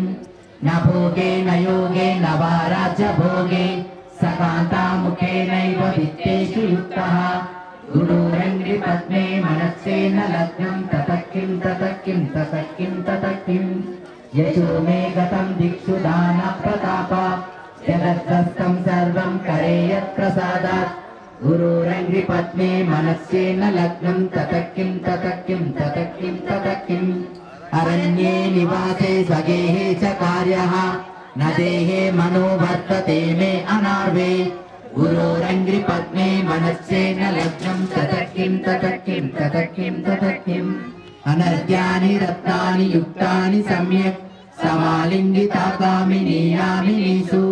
న భోగేన యోగేన వా రాజ్యభోగే సకాంతాముఖేనైవ విత్తేషు యుక్తః గురోరంగ్రి పద్మే మనస్సేన లగ్నం తతక్కిం తతక్కిం తతక్కిం తతక్కిం యశో మే గతం దిక్షు దాన ప్రతాప జగద్గస్తం సర్వం కరేయత్ ప్రసాదాత్ గురోరంగ్రి పద్మే మనస్సేన లగ్నం తతక్కిం తతక్కిం తతక్కిం తతక్కిం అరణ్యే నివాసే స్వగేహే చ కార్యః న దేహే మనో వర్తతే మే అనార్వే గురోరంగ్రి పద్మే మనస్సేన లగ్నం తతక్కిం తతక్కిం తతక్కిం తతక్కిం అనర్ఘ్యాని రత్నాని యుక్తాని సమ్యక్ సమాలింగితాకామిని యామినీషు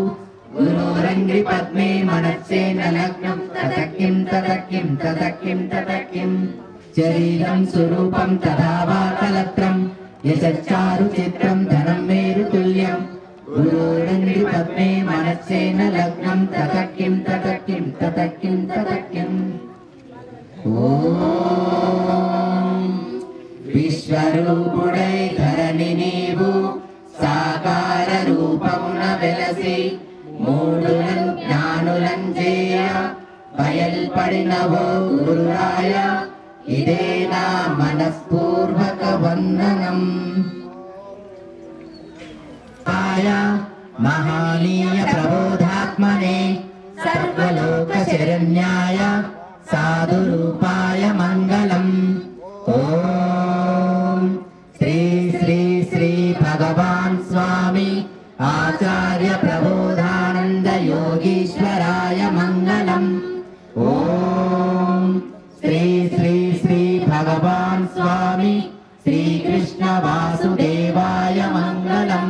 గురోరంగ్రి పద్మే మనస్సేన లగ్నం తతక్కిం తతక్కిం తతక్కిం తతక్కిం శరీరం స్వరూపం తథా వా కలత్రం యశశ్చారు చిత్రం ధనం మేరు తుల్యం గురోరంగ్రి పద్మే మనస్సేన లగ్నం తతక్కిం తతక్కిం తతక్కిం తతక్కిం ఓం విశ్వరూపుడై ధరణి నీవు సాకార రూపమున వెలసి మూడులం జ్ఞానులం చేయ బయల్పడినవో గురురాయ ఇదే నా మనఃపూర్వక వందనం మహానీయ ప్రబోధాత్మనే సర్వలోక శరణ్యాయ సాధు రూపాయ మంగళం ఓం శ్రీ శ్రీ శ్రీ భగవాన్ స్వామి ఆచార్య ప్రబోధానంద యోగీశ్వరాయ మంగళం ఓం శ్రీ శ్రీ శ్రీ భగవాన్ స్వామి శ్రీకృష్ణ వాసుదేవాయ మంగళం.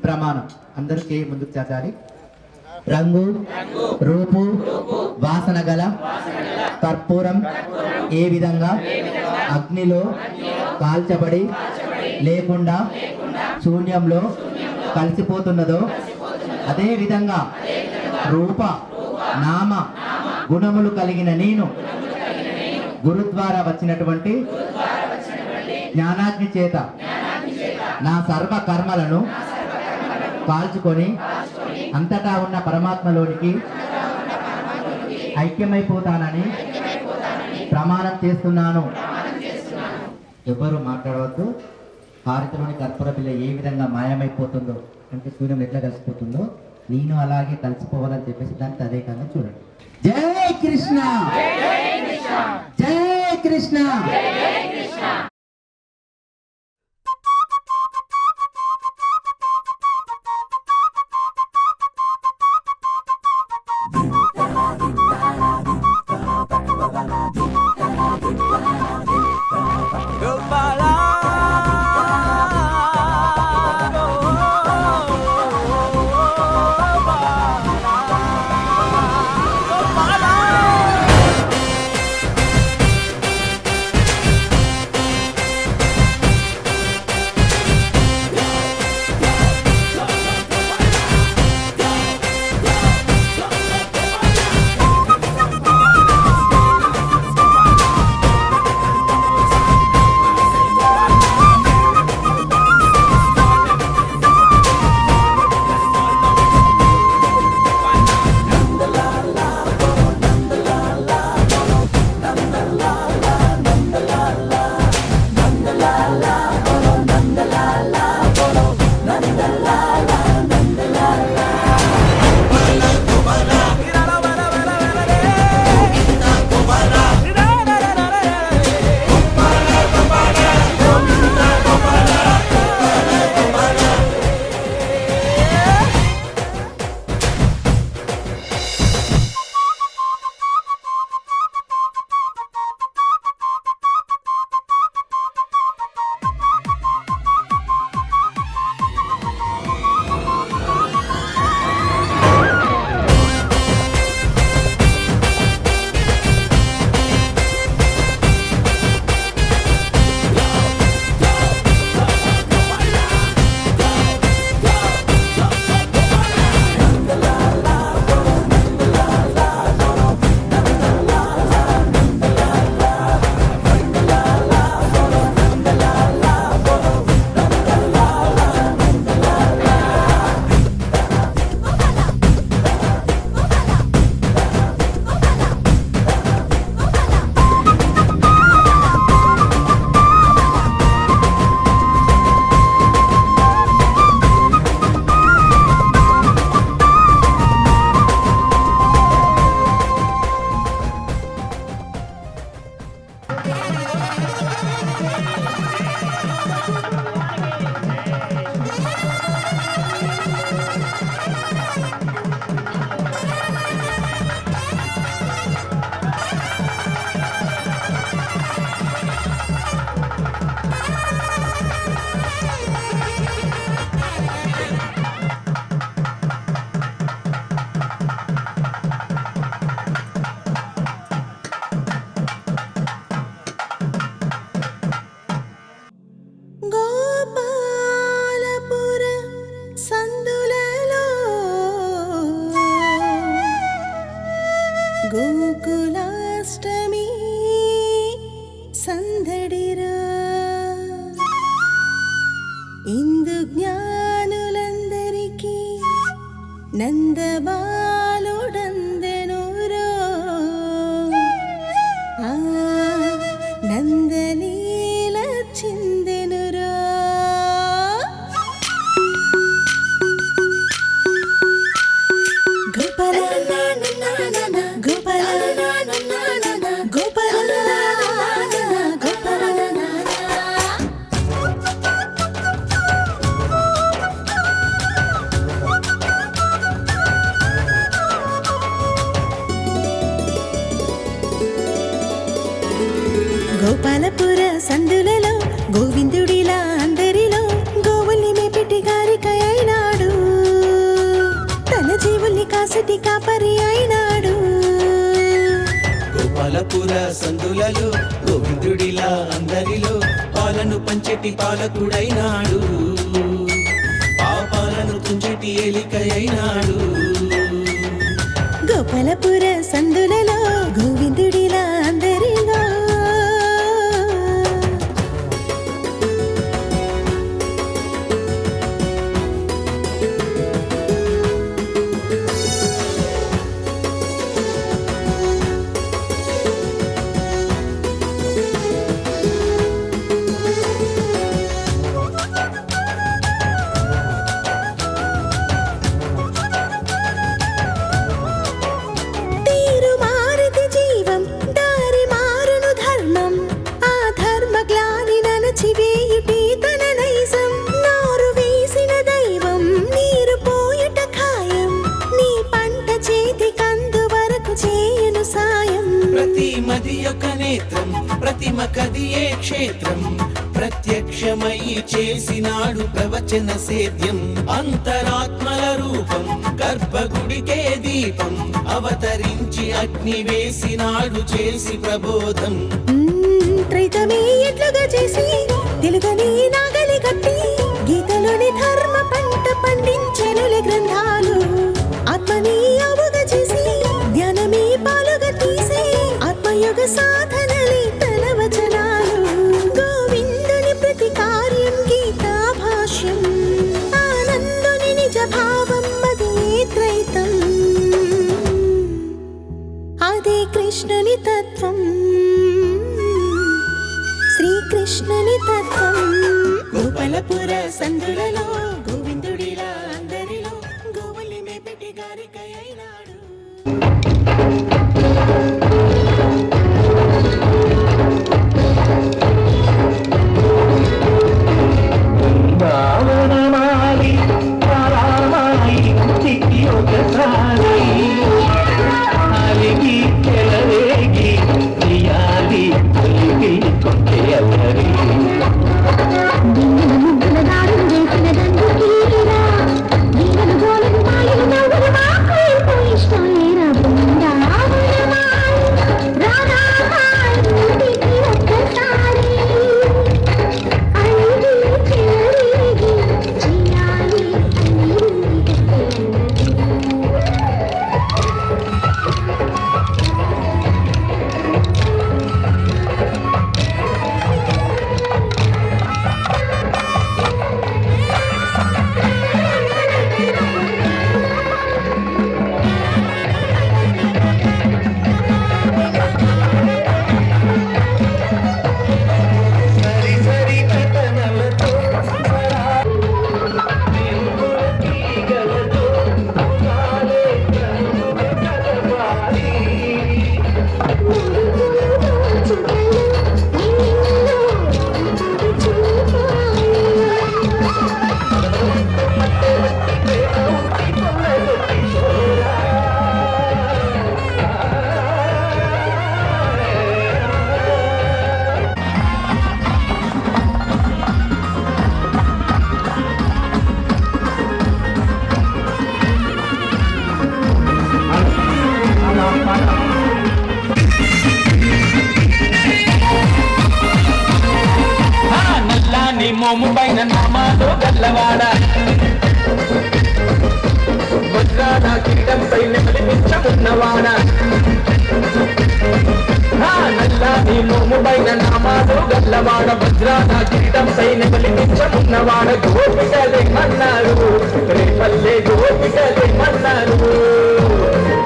ప్రమాణం అందరికీ ముందుకు చాచాలి. రంగు రూపు వాసన గల కర్పూరం ఏ విధంగా అగ్నిలో కాల్చబడి లేకుండా శూన్యంలో కలిసిపోతున్నదో అదే విధంగా రూప నామ గుణములు కలిగిన నేను గురు ద్వారా వచ్చినటువంటి జ్ఞానాగ్ని చేత నా సర్వ కర్మలను కాల్చుకొని అంతటా ఉన్న పరమాత్మలోనికి ఐక్యమైపోతానని ప్రమాణం చేస్తున్నాను. ఎవరు మాట్లాడవద్దు. హారతిలోని కర్పూర బిళ్ళ ఏ విధంగా మాయమైపోతుందో, అంటే సూర్యం ఎట్లా కలిసిపోతుందో నేను అలాగే కలిసిపోవాలని చెప్పేసి దానికి అదే కాదు చూడండి. జై కృష్ణ, జై కృష్ణ. గోకులాష్టమి సందడిరా ఇందు జ్ఞానులందరికీ నందబాలుడందెనురో ఆ నందలీల చిందెనురో గోపాల గోపాల గోపాల గోపాలపుర సందులలో గోవిందుడిలా అందరిలో గోవుల్ని మేపెట్టి గారిక అయినాడు తన జీవుల్ని కాసటి కాపరి అయినాడు గోపాలపుర సందులలో గోవిందుడిలా అందరిలో పాలను పంచెటి పాలకుడైనాడు పాపాలను తుంచెటి ఏలిక అయినాడు గోపాల గోపాలపుర సందులలో గోవిందుడిలా అందరిలో ప్రతిమ కదియే క్షేత్రం ప్రత్యక్షమై చేసినాడు ప్రవచన సేద్యం అంతరాత్మల రూపం గర్భగుడికే దీపం అవతరించి అగ్ని వేసినాడు చేసి ప్రబోధం త్రైతమే ఎట్లుగా చేసి తెలుగని నాగలి కట్టి గీతలోని ధర్మ పంట పండించెనులే గ్రంథాలు ఆత్మని అవుగా చేసి ధ్యానమే పాలుగా తీసి ఆత్మయోగ సాధనలే తన వచనాలు గోవిందుని ప్రతి కార్యం గీతా భాష్యం ఆనందుని నిజ భావం అదే త్రైతం అదే కృష్ణుని తత్వం శ్రీకృష్ణుని తత్వం గోపాలపుర సందులలో గోవిందుడిలా అందరిలో గోవుల్ని మేపెట్టి గారికై అయినాడు రావణమాలి పరామాయి చిక్కి ఒకసారి అలిగి చెలరేగి తీయాలి అలిగి కొంటే అల్లరి మోము పైన నామాలు గల్లవాడ వజ్రాల కిరీటం పైన మలిపించమున్నవాడ నల్లాని మోము పైన నామాలు గల్లవాడ వజ్రాల కిరీటం పైన మలిపించమున్నవాడ గోపికలే మన్నారు రేపల్లె గోపికలే మన్నారు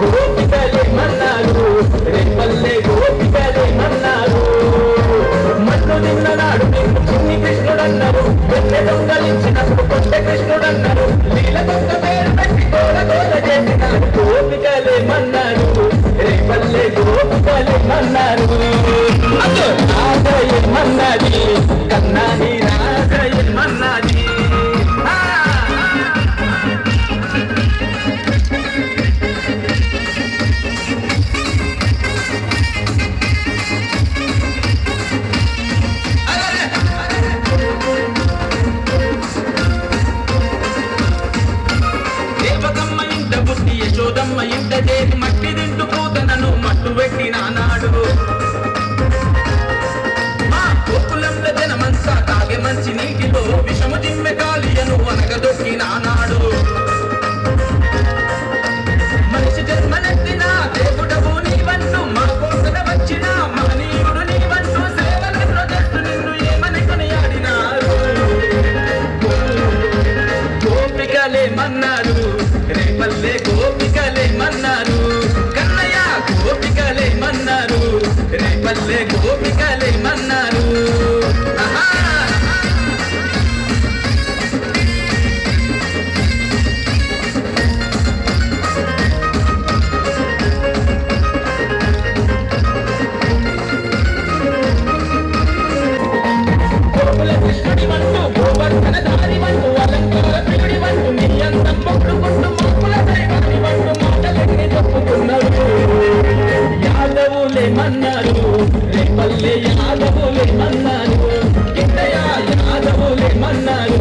గోపికలే మన్నారు రేపల్లె గోపికలే మన్నారు మన్ను నిన్ననాడు చిన్ని కృష్ణుడన్నారు వెన్నె దొంగలించినప్పుడు కొత్త కృష్ణుడన్నారు లీల దొంగ పేరు పెట్టి గోల గోల చేసినాడు గోపికలే మన్నారు రేపల్లె గోపికలే మన్నారు రాజయమన్నది కన్నాని రాజయమన్నది యశోదమ్మ ఇంట చేసి మట్టి తింటూ పూతనను మట్టు పెట్టి నానాడు మా గోకులంలో జనమంతా తాగే రేపల్లె గోపికలేమన్నారు ఆహా యాదవులేమన్నారు రేపల్లె యాదవులేమన్నారు కిట్టయ్య యాదవులేమన్నారు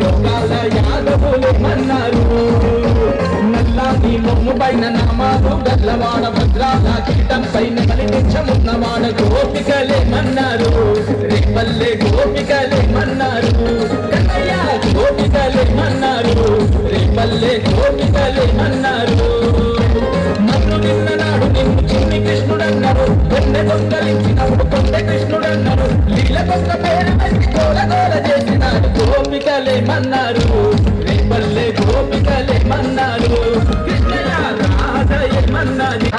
లోకాల యాదవులేమన్నారు నల్లాని మొమ్ము పైన నామాలు గల్లవాడ భద్రాల కిట్టం పైన బలిపించమున్నవాడ గోపికలేమన్నారు రేపల్లె గోపికలేమన్నారు కన్నయ్య గోపికలేమన్నారు రేపల్లె గోపికలేమన్నారు మన్ను నిన్ననాడు నిన్ను చిన్ని కృష్ణుడన్నారు కొండె దొంగలించినప్పుడు కొండె కృష్ణుడన్నారు లీల కొండ పేరు పెట్టి గోల గోల చేసినాడు గోపికలేమన్నారు రేపల్లె గోపికలేమన్నారు కృష్ణయ్య రాధయేమన్నది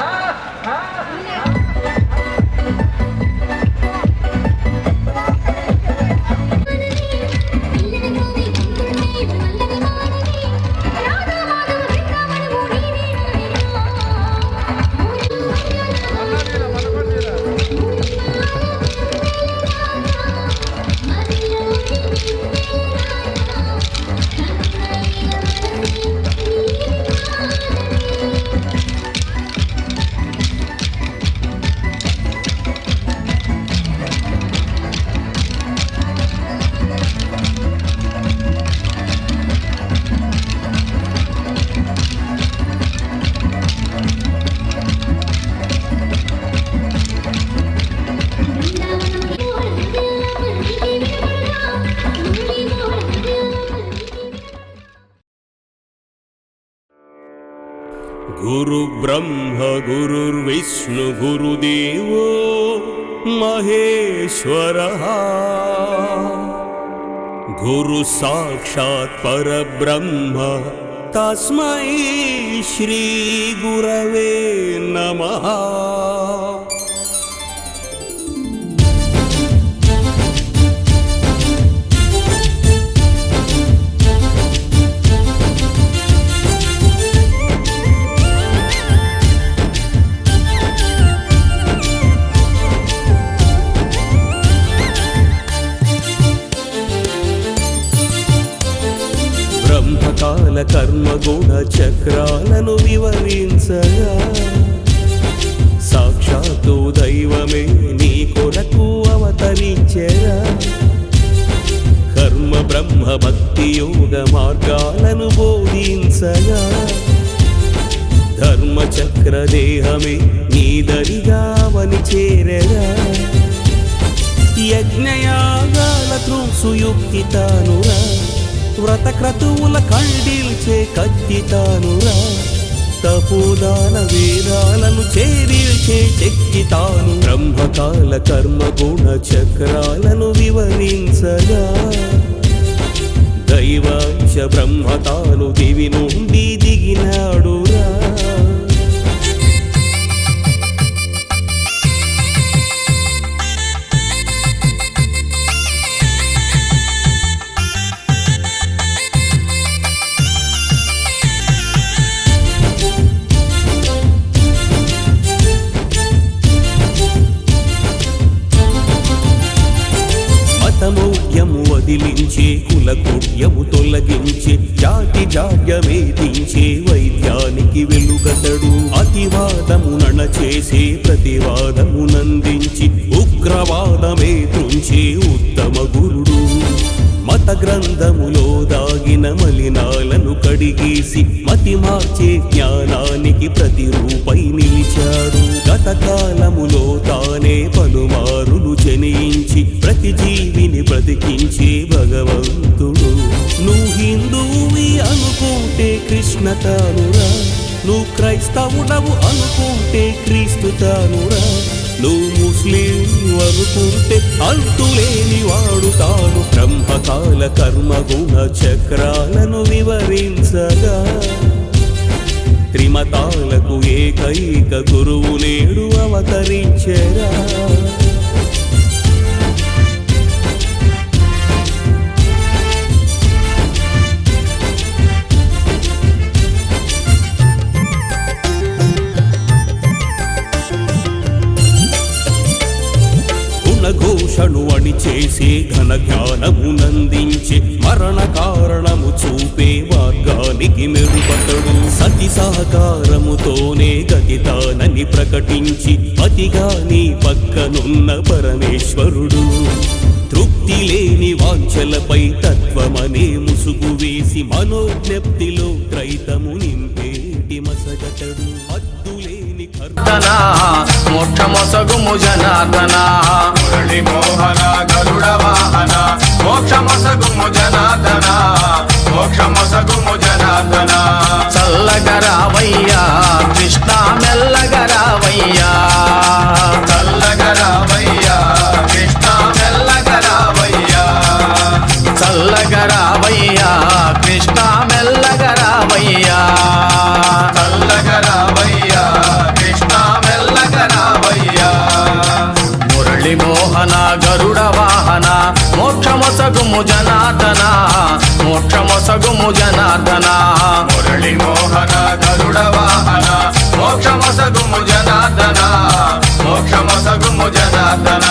गुरु ब्रह्म गुरुर्विष्णु गुरुदेवो महेश्वरः गुरु साक्षात् परब्रह्म तस्मै श्री गुरवे नमः బ్రహ్మకాల కర్మ గుణ చక్రాలను వివరించగా సాక్షాత్తు దైవమే నీ కొరకు అవతరించెరా కర్మ బ్రహ్మ భక్తి యోగ మార్గాలను బోధించగా ధర్మ చక్ర దేహమే నీ దరిగా అవని చేరెరా యజ్ఞయాగాల త్రుంసుయుక్తి తానురా వ్రత క్రతువుల ఖండిల్చే కత్తి తానురా తపోదాన వేదాలను చేరిల్చే శక్తి తాను బ్రహ్మకాల కర్మ గుణ చక్రాలను వివరించగా దైవాంశ బ్రహ్మ తాను దివి నుండి దిగినాడురా మతమౌఢ్యము వదిలించే కులకూట్యము తొలగించే జాతి జాడ్యమేదించే వైద్యానికి వెలుగతడు అతివాదము నణచేసే ప్రతివాదము నందించి ఉగ్రవాదమే తుంచే ఉత్తమ గురుడు మత గ్రంథములో దాగిన మలినాలను కడిగేసి మతి మార్చే జ్ఞానానికి ప్రతిరూపై నిలిచాడు గత కాలములో తానే పలుమారులు జనించి ప్రతి జీవిని బ్రతికించే భగవంతుడు నువ్వు హిందువువి అనుకుంటే కృష్ణ తానురా నువ్వు క్రైస్తవుడవు అనుకుంటే క్రీస్తు తానురా నువ్వు ముస్లిం అనుకుంటే అంతులేని వాడు తాను బ్రహ్మకాల కర్మ గుణ చక్రాలను వివరించగా త్రిమతాలకు ఏకైక గురువు నేడు అవతరించెరా. ఘోషణు అని చేసే ఘన జ్ఞానమునందించే మరణ కారణము చూపే మార్గానికి మెరుపతడు. సతి సహకారముతోనే గతితానని ప్రకటించి అతిగా నీ పక్కనున్న పరమేశ్వరుడు. తృప్తి లేని వాంఛలపై తత్వమనే ముసుగు వేసి మనోజ్ఞప్తిలో త్రైతము నింపేటి మసగతడు. అద్దులేని మోక్షమొసగుము జనార్దన మురళి మోహన గరుడ వాహన మోక్షమొసగుము జనార్దన మోక్షమొసగుము జనార్దన. చల్లగరావయ్యా కృష్ణ మెల్లగరావయ్యా చల్లగరావయ్యా కృష్ణ మెల్లగరావయ్యా చల్లగరావయ్యా కృష్ణ మెల్లగరావయ్యా చల్లగరావయ్యా కృష్ణ మెల్లగరావయ్యా. మురళి మోహన గరుడ వాహన మోక్షమొసగుము జనార్దన మోక్షమొసగుము జనార్దన. మురళి మోహన గరుడ వాహన మోక్షమొసగుము జనార్దన మోక్షమొసగుము జనార్దన.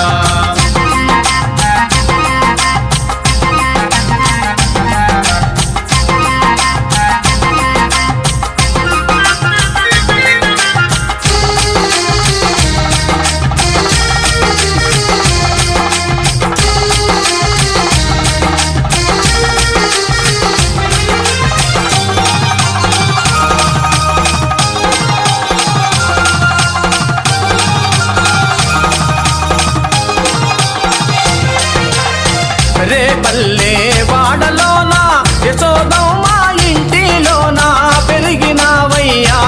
రే పల్లె వాడలోన యశోదమ్మ ఇంటిలోన పెరిగినావయ్యా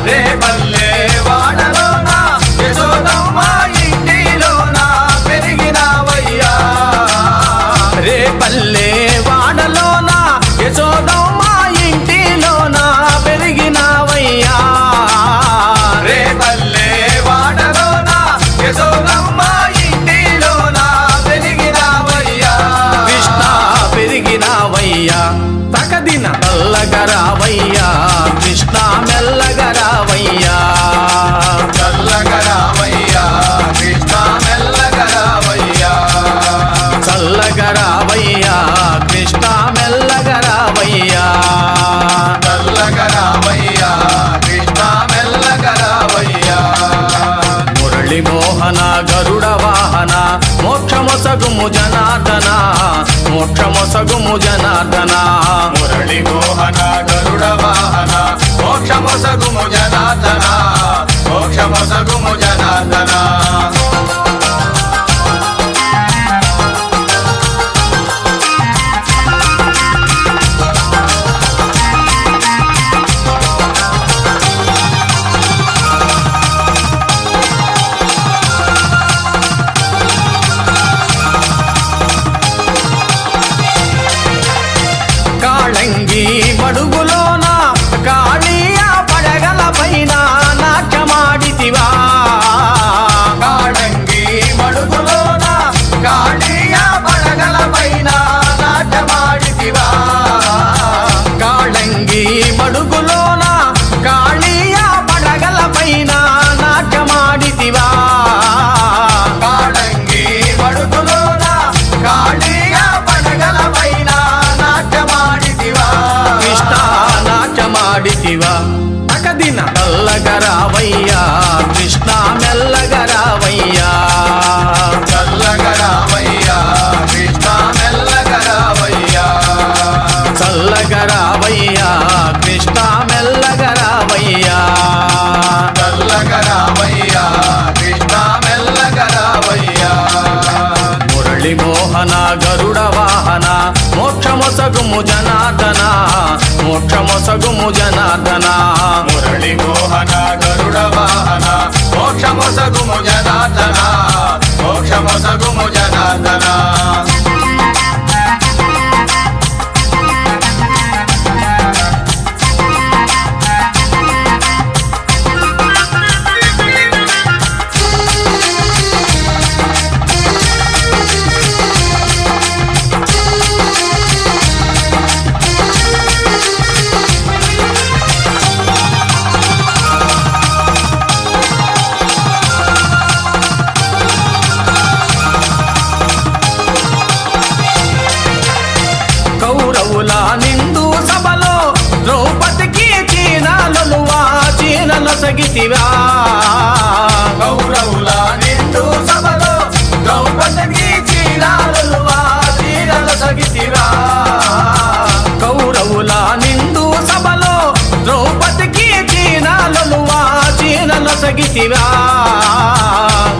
రే పల్లె వాడలోన యశోదమ్మ ఇంటిలోన పెరిగినావయ్యా రే పల్లె వాడలోన యశోదమ్మ ఇంటిలోన పెరిగినావయ్యా రే పల్లె వాడలోన యశోదమ్మ పెరిగినావయ్యా. తకదిన చల్లగరావయ్యా కృష్ణ మెల్లగరావయ్యా చల్లగరావయ్యా కృష్ణ మెల్లగరావయ్యా చల్లగరావయ్యా కృష్ణ మెల్లగరావయ్యా చల్లగరావయ్యా కృష్ణ మెల్లగరావయ్యా. మురళి మోహన గరుడ వాహన మోక్షమొసగుము జనార్దన మోక్షమొసగుము జనార్దన. మురళి మోహన గరుడ వాహన మోక్షమొసగుము జనార్దన మోక్షమొసగుము జనార్దన. కాళంగి మడుగులోన కాళీయ పడగల పైన నాట్యమాడితివా కాళంగి మడుగులోన కాళీయ పడగల పైన నాట్యమాడితివా కాళంగి మడుగులోన కాళీయ పడగల పైన నాట్యమాడితివా కాళంగి మడుగులోన కాళీయ పడగల పైన కృష్ణ నాట్యమాడితివా. తకదిన చల్లగరావయ్యా కృష్ణ మెల్లగరావయ్యా చల్లగరావయ్యా కృష్ణ మెల్లగరావయ్యా చల్లగరావయ్యా కృష్ణ మెల్లగరావయ్యా చల్లగరావయ్యా కృష్ణ మెల్లగరావయ్యా. మురళి మోహన గరుడ వాహన మోక్షమొసగుము జనార్దన మోక్షమొసగుము జనార్దన. మురళి మోహన గరుడ వాహన మోక్షమొసగుము జనార్దన మోక్షమొసగుము జనార్దన. సగితివా కౌరవుల నిండు సభలో ద్రౌపదికి చీరాలువా చీరలు సగితివా కౌరవుల నిండు సభలో ద్రౌపదికి చీరాలువా చీరలు సగితివా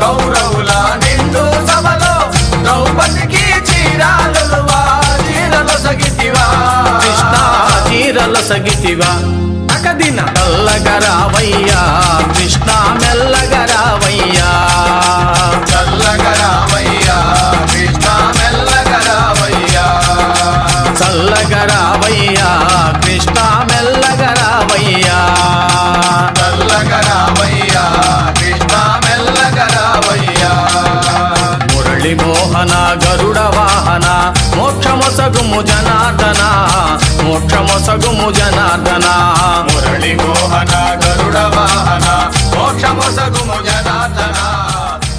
కౌరవుల నిండు సభలో ద్రౌపదికి చీరాలువా చీరలు సగితివా కృష్ణ చీరలు సగితివా అకదిన చల్లగరావయ్యా కృష్ణ మెల్లగరావయ్యా చల్లగరావయ్యా కృష్ణ మెల్లగరావయ్యా చల్లగరావయ్యా కృష్ణ మెల్లగరావయ్యా చల్లగరావయ్యా కృష్ణ మెల్లగరావయ్యా మురళి మోహన గరుడ వాహన మోక్షమొసగుము జనార్దన మోక్షమొసగుము జనార్దన మురళి మోహన గరుడ వాహన మోక్షమొసగుము జనార్దన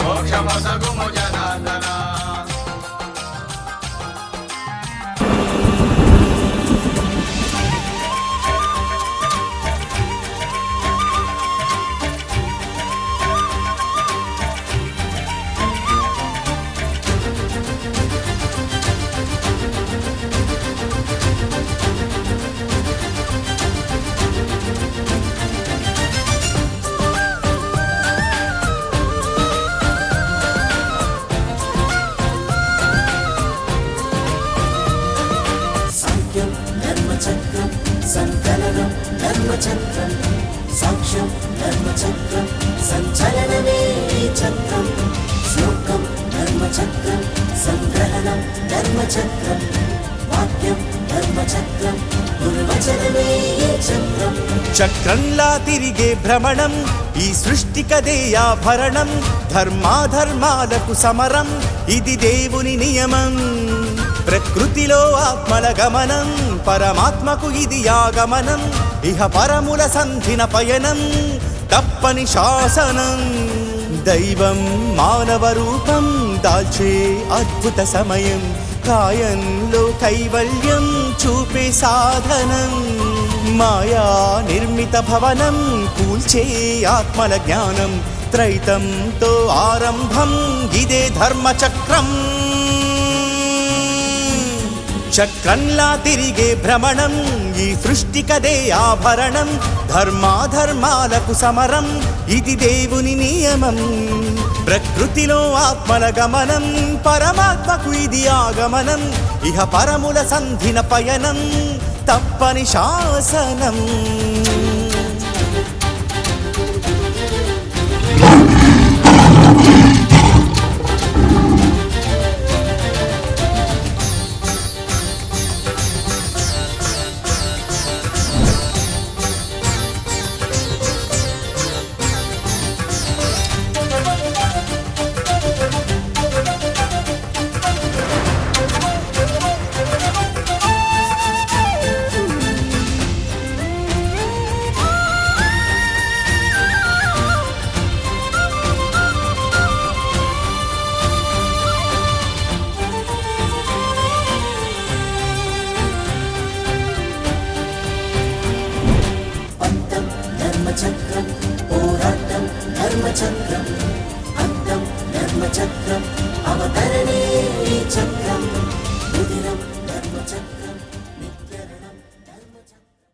మోక్షమొసగుము జనార్దన ధర్మచక్రం సంకలనం ధర్మచక్రం సాక్ష్యం ధర్మచక్రం సంచలనమే చక్రం శ్లోకం ధర్మచక్రం సంగ్రహణం ధర్మచక్రం వాక్యం ధర్మచక్రం గురువచనమే చక్రం చక్రంలా తిరిగే భ్రమణం ఈ సృష్టికదే ఆభరణం ధర్మాధర్మాలకు సమరం ఇది దేవుని నియమం ప్రకృతిలో ఆత్మల గమనం పరమాత్మకు ఇది ఆగమనం ఇహ పరముల సంధిన పయనం తప్పని శాసనం దైవం మానవ రూపం దాల్చే అద్భుత సమయం కాయంలో కైవల్యం చూపే సాధనం మాయా నిర్మిత భవనం కూల్చే ఆత్మల జ్ఞానం త్రైతంతో ఆరంభం ఇదే ధర్మచక్రం చక్రంలా తిరిగే భ్రమణం ఈ సృష్టికదే ఆభరణం ధర్మాధర్మాలకు సమరం ఇది దేవుని నియమం ప్రకృతిలో ఆత్మల గమనం పరమాత్మకు ఇది ఆగమనం ఇహ పరముల సంధిన పయనం తప్పని శాసనం ధర్మచక్రం పోరాటం ధర్మచక్రం అంతం ధర్మచక్రం అవతరణే చక్రం రుదిరం ధర్మచక్రం నిత్యరణం ధర్మచక్రం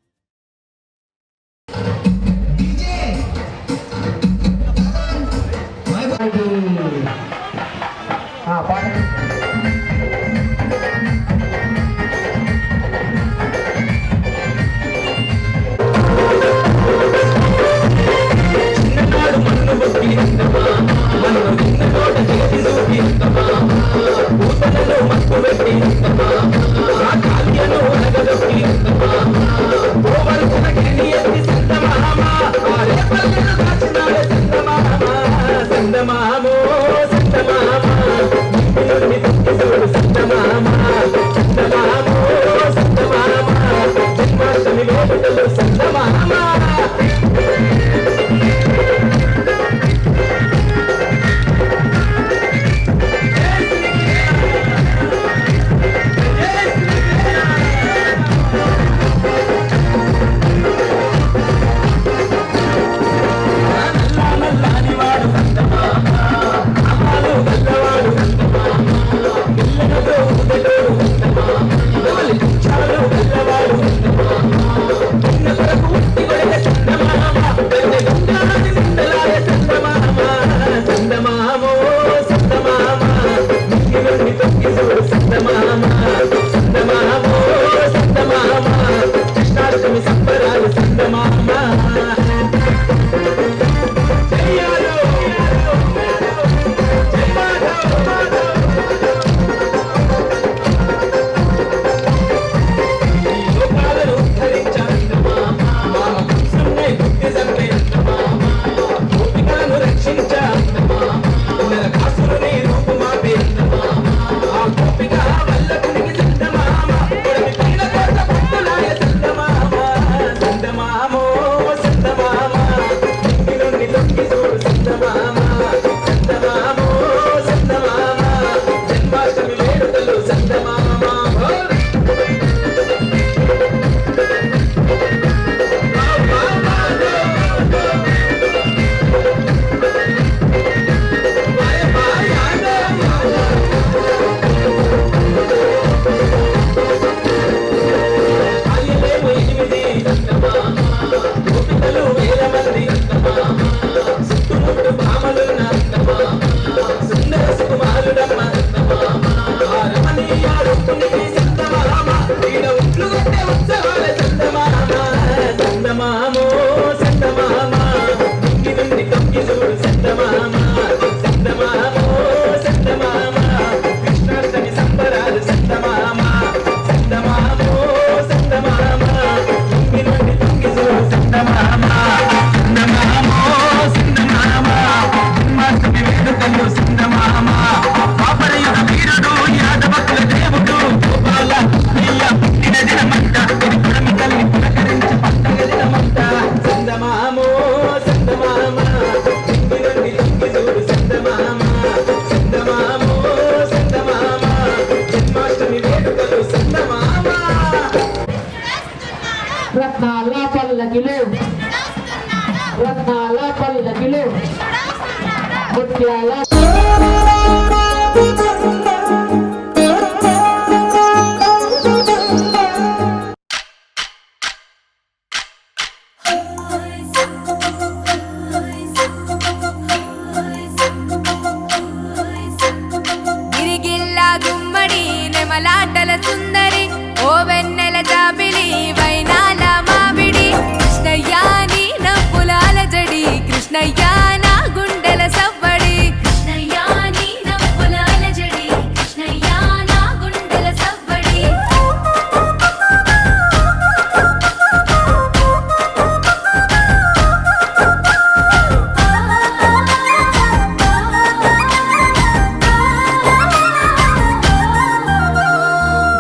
గిరిగిల్లా గుమ్మడి నెమలాటల సుందరి ఓ వెన్నెల జాబిలి వైనాల మామిడి కృష్ణయ్యా నీ నవ్వులాల జడి కృష్ణయ్యా నా గుండెల సవ్వడి కృష్ణయ్యా నీ నవ్వులాల జడి కృష్ణయ్యా నా గుండెల సవ్వడి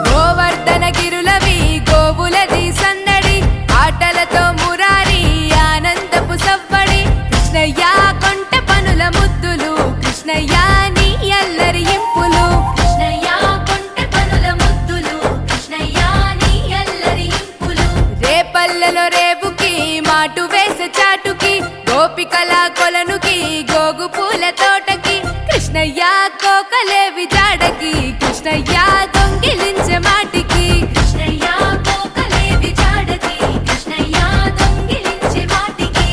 గోవర్ధన గిరులవి గోవులది సందడి ఆటలతో మురారి ఆనందపు సవ్వడి కృష్ణయ్యా కొంట పనుల ముద్దులు కృష్ణయ్యా నీ అల్లరి ఇంపులు కృష్ణయ్యా కొంట పనుల ముద్దులు కృష్ణయ్యా నీ అల్లరి ఇంపులు రేపల్లెలో రేపుకి మాటు వేసే చాటుకి గోపికల కొలనుకి గోగు పూల తోటకి కృష్ణయ్యా కోకలేవి జాడకి కృష్ణయ్యా దొంగిలించే మాటికి కృష్ణయ్యా కోకలేవి జాడకి కృష్ణయ్యా దొంగిలించే మాటికి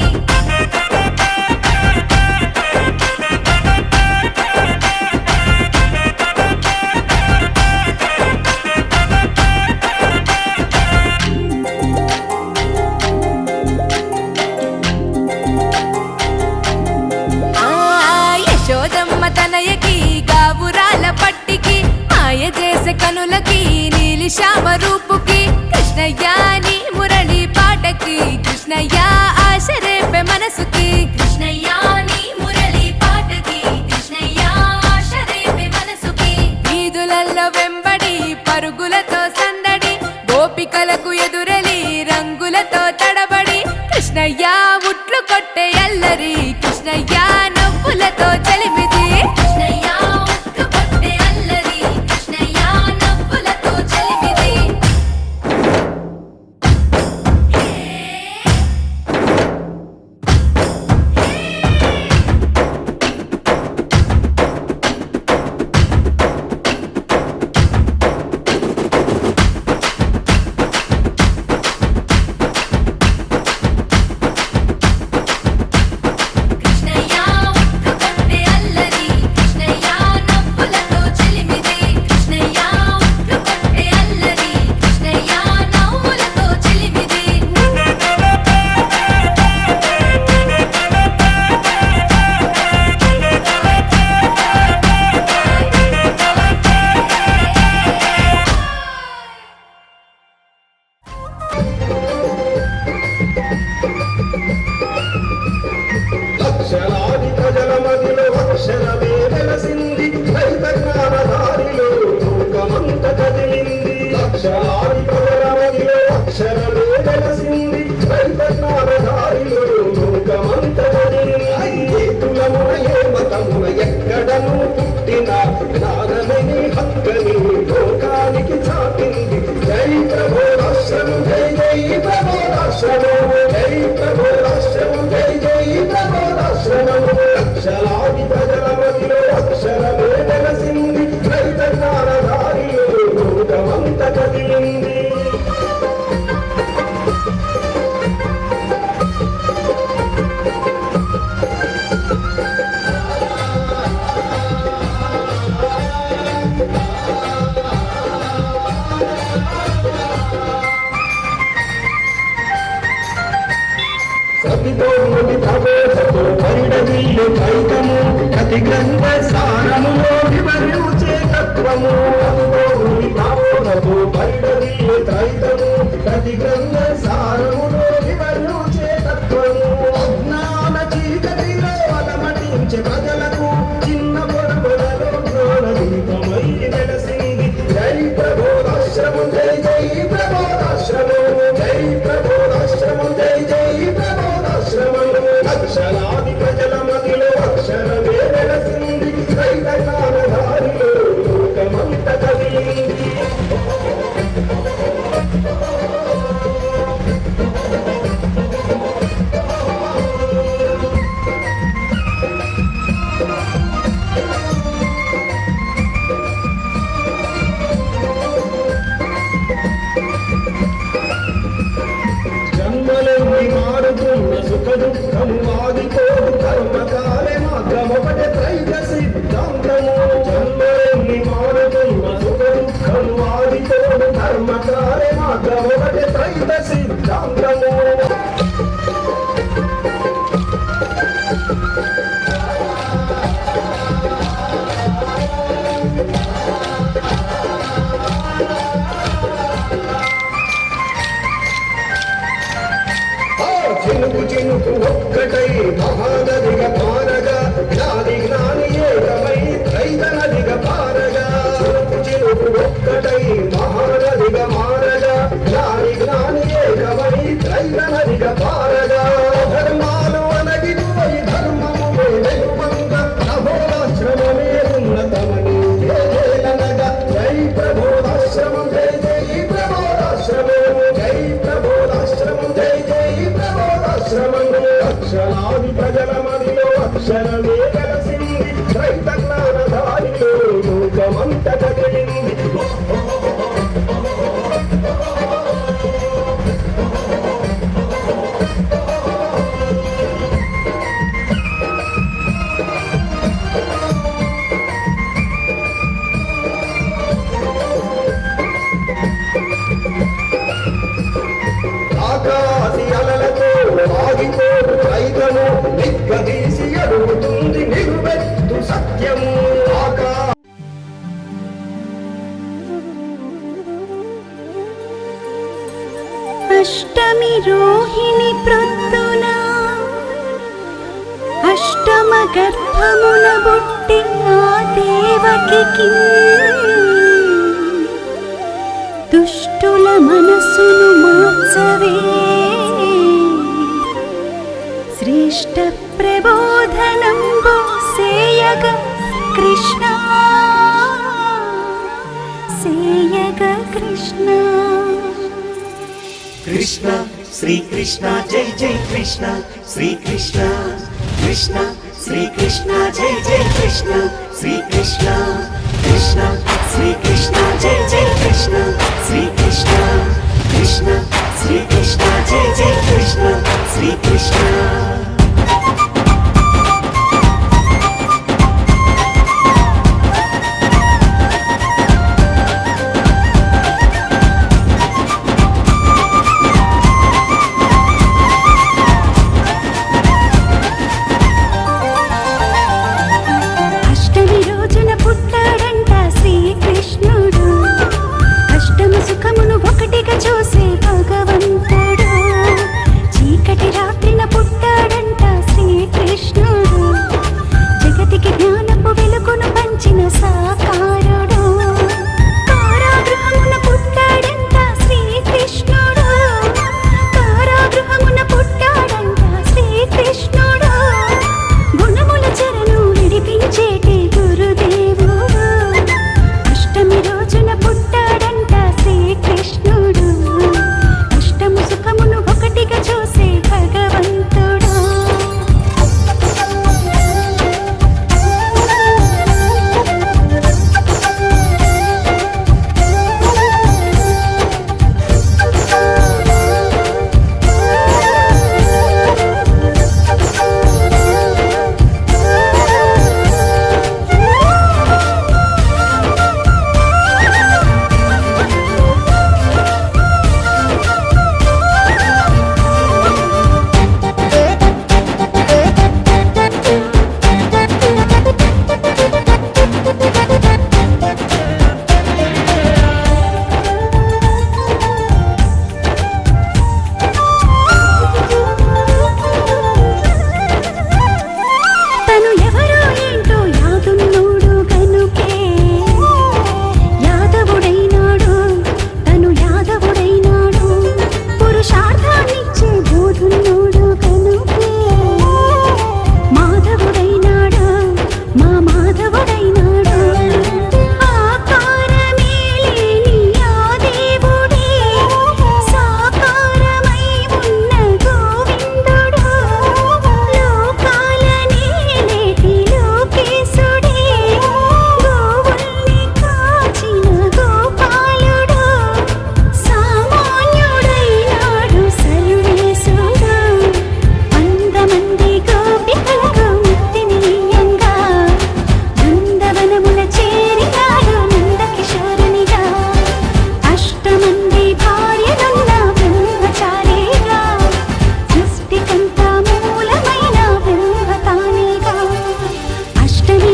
యశోదమ్మ తనయకి గావురాల పట్టికి మాయ చేసే కనులకి నీలి శ్యామ రూపుకి కృష్ణయ్యా నీ మురళి పాటకి కృష్ణయ్యా ఆశ రేపే మనసుకి కృష్ణయ్యా నీ మురళి పాటకి కృష్ణయ్యా ఆశ రేపే మనసుకి వీధులల్లో వెంబడి పరుగులతో సందడి గోపికలకు ఎదురెలి రంగులతో తడబడి కృష్ణయ్యా ఉట్లు కొట్టే అల్లరి కృష్ణయ్యా నవ్వులతో చలిమిది కృష్ణయ్యా ఉట్లు కొట్టే అల్లరి కృష్ణయ్యా నవ్వులతో చలిమిది దుఃఖము ఆగిపోదు కర్మకాలే మార్గమొకటే త్రైక సిద్ధాంతము జన్మలెన్ని మారుతున్న సుఖ దుఃఖము ఆగిపోదు కర్మకాలే మార్గమొకటే త్రైక సిద్ధాంతము చినుకు చినుకు ఒక్కటై మహానదిగా పారగా జ్ఞాని జ్ఞాని ఏకమై రైత నదిగా పారగా చినుకు చినుకు ఒక్కటై మహానదిగా మారగా జ్ఞాని జ్ఞాని ఏకమై రైత నదిగా పారగా ధర్మాలు అనగిపోయి ధర్మము వెలుపంగా ప్రబోధాశ్రమమే ఉన్నతమని జయనగా జై ప్రబోధాశ్రమం జై జై ప్రబోధాశ్రమం జై ప్రబోధాశ్రమం జై జై అక్షరాది ప్రజల మదిలో అక్షరమే కలిసింది రైత జ్ఞానధారిలో లోకమంత కదిలింది ఆకాశి అలలతో ఆగిపోదు రైతను నిగ్గదీసి అడుగుతుంది నిరువెత్తు సత్యము అష్టమి రోహిణి ప్రొద్దున అష్టమ గర్భమున బుట్టి ఆ దేవకి దుష్టుల మనసును మార్చవే శ్రేష్ఠ ప్రబోధనంబు సేయగ కృష్ణ సేయగ కృష్ణ కృష్ణ శ్రీకృష్ణ జై జై కృష్ణ శ్రీకృష్ణ కృష్ణ శ్రీకృష్ణ జై జై కృష్ణ శ్రీకృష్ణ కృష్ణ శ్రీకృష్ణ జై జై కృష్ణ శ్రీకృష్ణ కృష్ణ శ్రీకృష్ణ జై జై కృష్ణ శ్రీకృష్ణ సుఖమును ఒకటిగా చూసే భగవంతుడు చీకటి రాత్రిన పుట్టాడు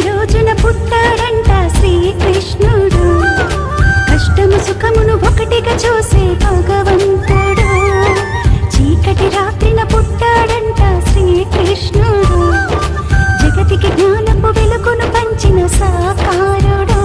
రోజున పుట్టాడంట శ్రీకృష్ణుడు. కష్టము సుఖమును ఒకటిగా చూసే భగవంతుడు. చీకటి రాత్రిన పుట్టాడంట శ్రీకృష్ణుడు. జగతికి జ్ఞానపు వెలుగును పంచిన సాకారుడు.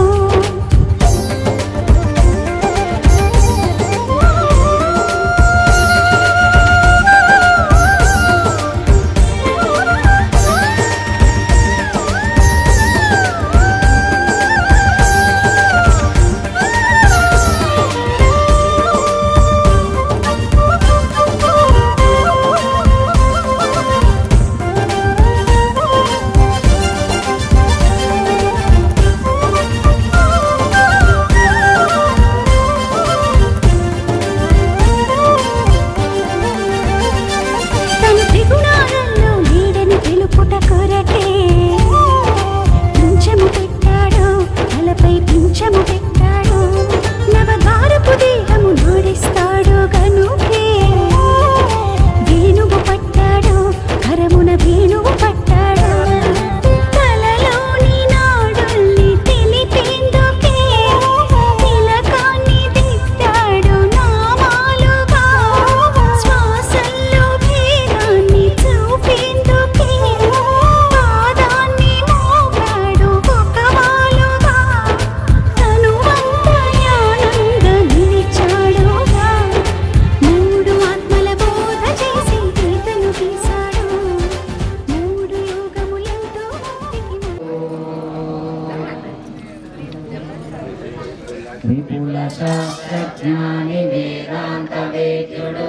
విపుల శాస్త్రజ్ఞాని వేదాంత వేద్యుడు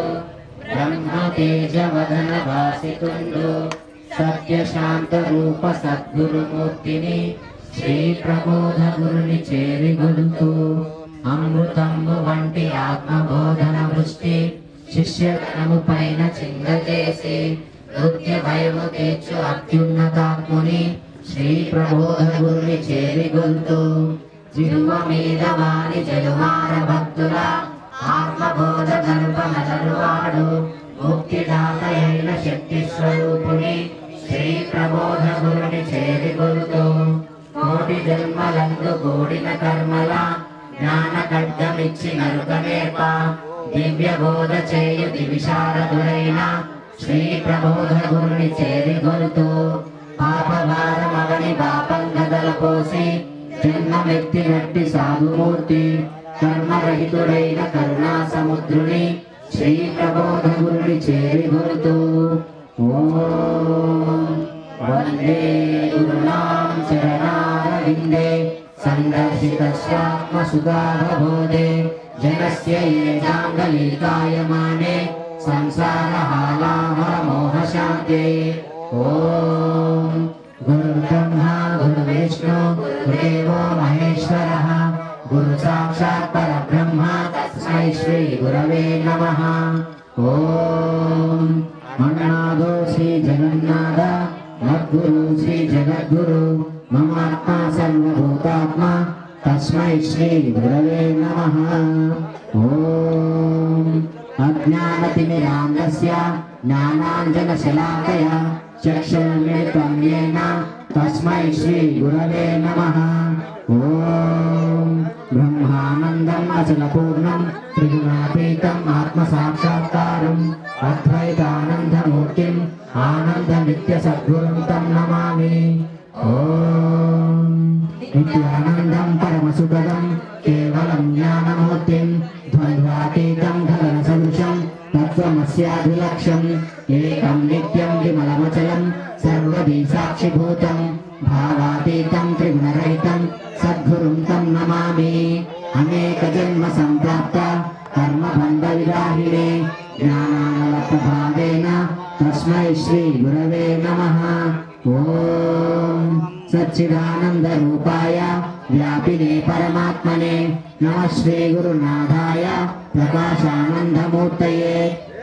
బ్రహ్మ తేజవదన భాసితుండు సత్య శాంత రూప సద్గురుమూర్తిని శ్రీ ప్రబోధ గురుని చేరిగొలుతూ అమృతము వంటి ఆత్మబోధన వృష్టి శిష్యగణము పైన చిందజేసి నృత్య భయము తీర్చు అత్యున్నతాత్ముని శ్రీ ప్రబోధ గురుని చేరిగొలుతూ జిలువ మీద వారి జలువార భక్తుల ఆత్మబోధ గర్భమలరువాడు ముక్తిదాత అయిన శక్తి స్వరూపుని శ్రీ ప్రబోధ గురుని చేరిగొలుతూ కోటి జన్మలందు కూడిన కర్మల జ్ఞాన ఖడ్గమిచ్చి నరుక నేర్ప దివ్య బోధ చేయు దివిశారదుడైన శ్రీ ప్రబోధ గురుని చేరిగొలుతూ పాపభారమవని పాపం గదల పోసి జన్మమెత్తినట్టి సాధుమూర్తి కర్మరహితుడైన కరుణా సముద్రుని శ్రీ ప్రబోధ గురుని చేరిగొలుతూ ఓం వందే గురునాం చరణారవిందే సందర్శితస్యాత్మసుగాభబోధే జనస్య ఏ జాంగలీకాయమానే సంసారహాలాహరమోహశాంతే ఓం గురుర్బ్రహ్మా గురుర్విష్ణు గురుదేవో మహేశ్వరః గురు సాక్షాత్ పరబ్రహ్మ తస్మై శ్రీ గురవే నమః ఓం మంగళనాథో శ్రీ జగన్నాథ మద్గురు శ్రీ జగద్గురు మమాత్మా సర్వభూతాత్మా తస్మై శ్రీ గురవే నమః ఓం అజ్ఞానతిమిరాంగస్య జ్ఞానాంజనశలాకయా చక్షుర్మిలితం యేన తస్మై శ్రీ గురవే నమః ఓం బ్రహ్మానందం అచలపూర్ణం త్రిగుణాతీతం ఆత్మసాక్షాత్కారం అద్వైతానందమూర్తిం ఆనందనిత్య సద్గురుం తం నమామి ఓం నిత్యానందం పరమసుఖదం కేవలం జ్ఞానమూర్తిం ద్వంద్వాతీతం గగన సదృశం తత్వమస్యాభిలక్ష్యం ఏకం నిత్యం విమలమచలం సర్వదీ సాక్షిభూతం భావాతీతం త్రిగుణరహితం సద్గురుం తం నమామి అనేక జన్మ సంప్రాప్త కర్మబంధ విదాహినే జ్ఞానానల ప్రభావేన తస్మై శ్రీ గురవే నమః ఓం సచ్చిదానంద రూపాయ వ్యాపినే పరమాత్మనే నమః శ్రీ గురునాథాయ ప్రకాశానందమూర్తయే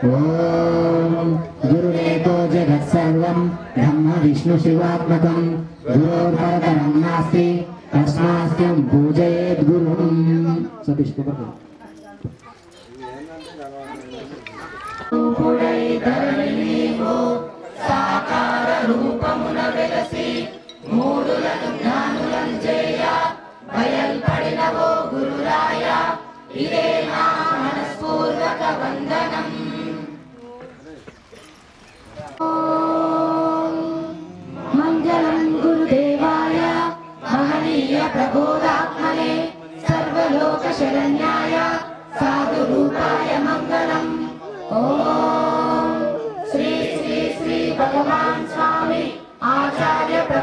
ఓం గురురేతో జగత్సర్వం బ్రహ్మ విష్ణు శివాత్మకం గురోర్పరతరం నాస్తి తస్మాస్త్యం పూజయేత్ గురుం సతిష్ఠుపకం సాకార రూపమున వెలసి మూడులను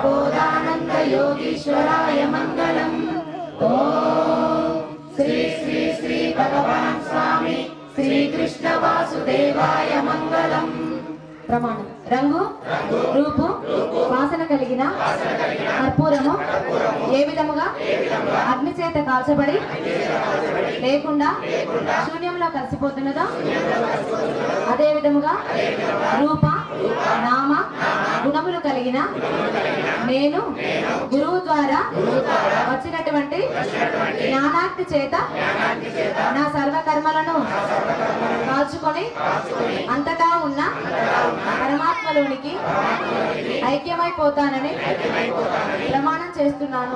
ప్రబోధానంద యోగీశ్వరాయ మంగళం. ఓం శ్రీ శ్రీ శ్రీ భగవాన్ స్వామి శ్రీకృష్ణ వాసుదేవాయ మంగళం. ప్రమాణం. రంగు, రూపు, వాసన కలిగిన కర్పూరము ఏ విధముగా అగ్ని చేత కాల్చబడి లేకుండా శూన్యంలో కలిసిపోతున్నదో అదే విధముగా రూప, నామ, గుణములు కలిగిన నేను గురువు ద్వారా వచ్చినటువంటి జ్ఞానాగ్ని చేత నా సర్వకర్మలను కాల్చుకొని అంతటా ఉన్న పరమాత్మలోనికి ఐక్యమైపోతానని ప్రమాణం చేస్తున్నాను.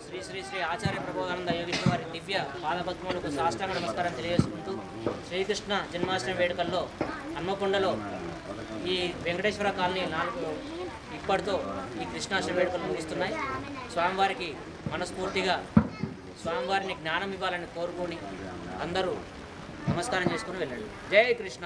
శ్రీ శ్రీ శ్రీ ఆచార్య ప్రబోధానంద యోగేశ్వర వారి దివ్య పాదపద్మములకు సాష్టాంగ నమస్కారం తెలియజేసుకుంటూ శ్రీకృష్ణ జన్మాష్టమి వేడుకల్లో హన్మకొండలో ఈ వెంకటేశ్వర కాలనీ 4 ఇప్పటితో ఈ కృష్ణాష్టమి వేడుకలు ముగిస్తున్నాయి. స్వామివారికి మనస్ఫూర్తిగా స్వామివారిని జ్ఞానం ఇవ్వాలని కోరుకొని అందరూ నమస్కారం చేసుకుని వెళ్ళండి. జై కృష్ణ.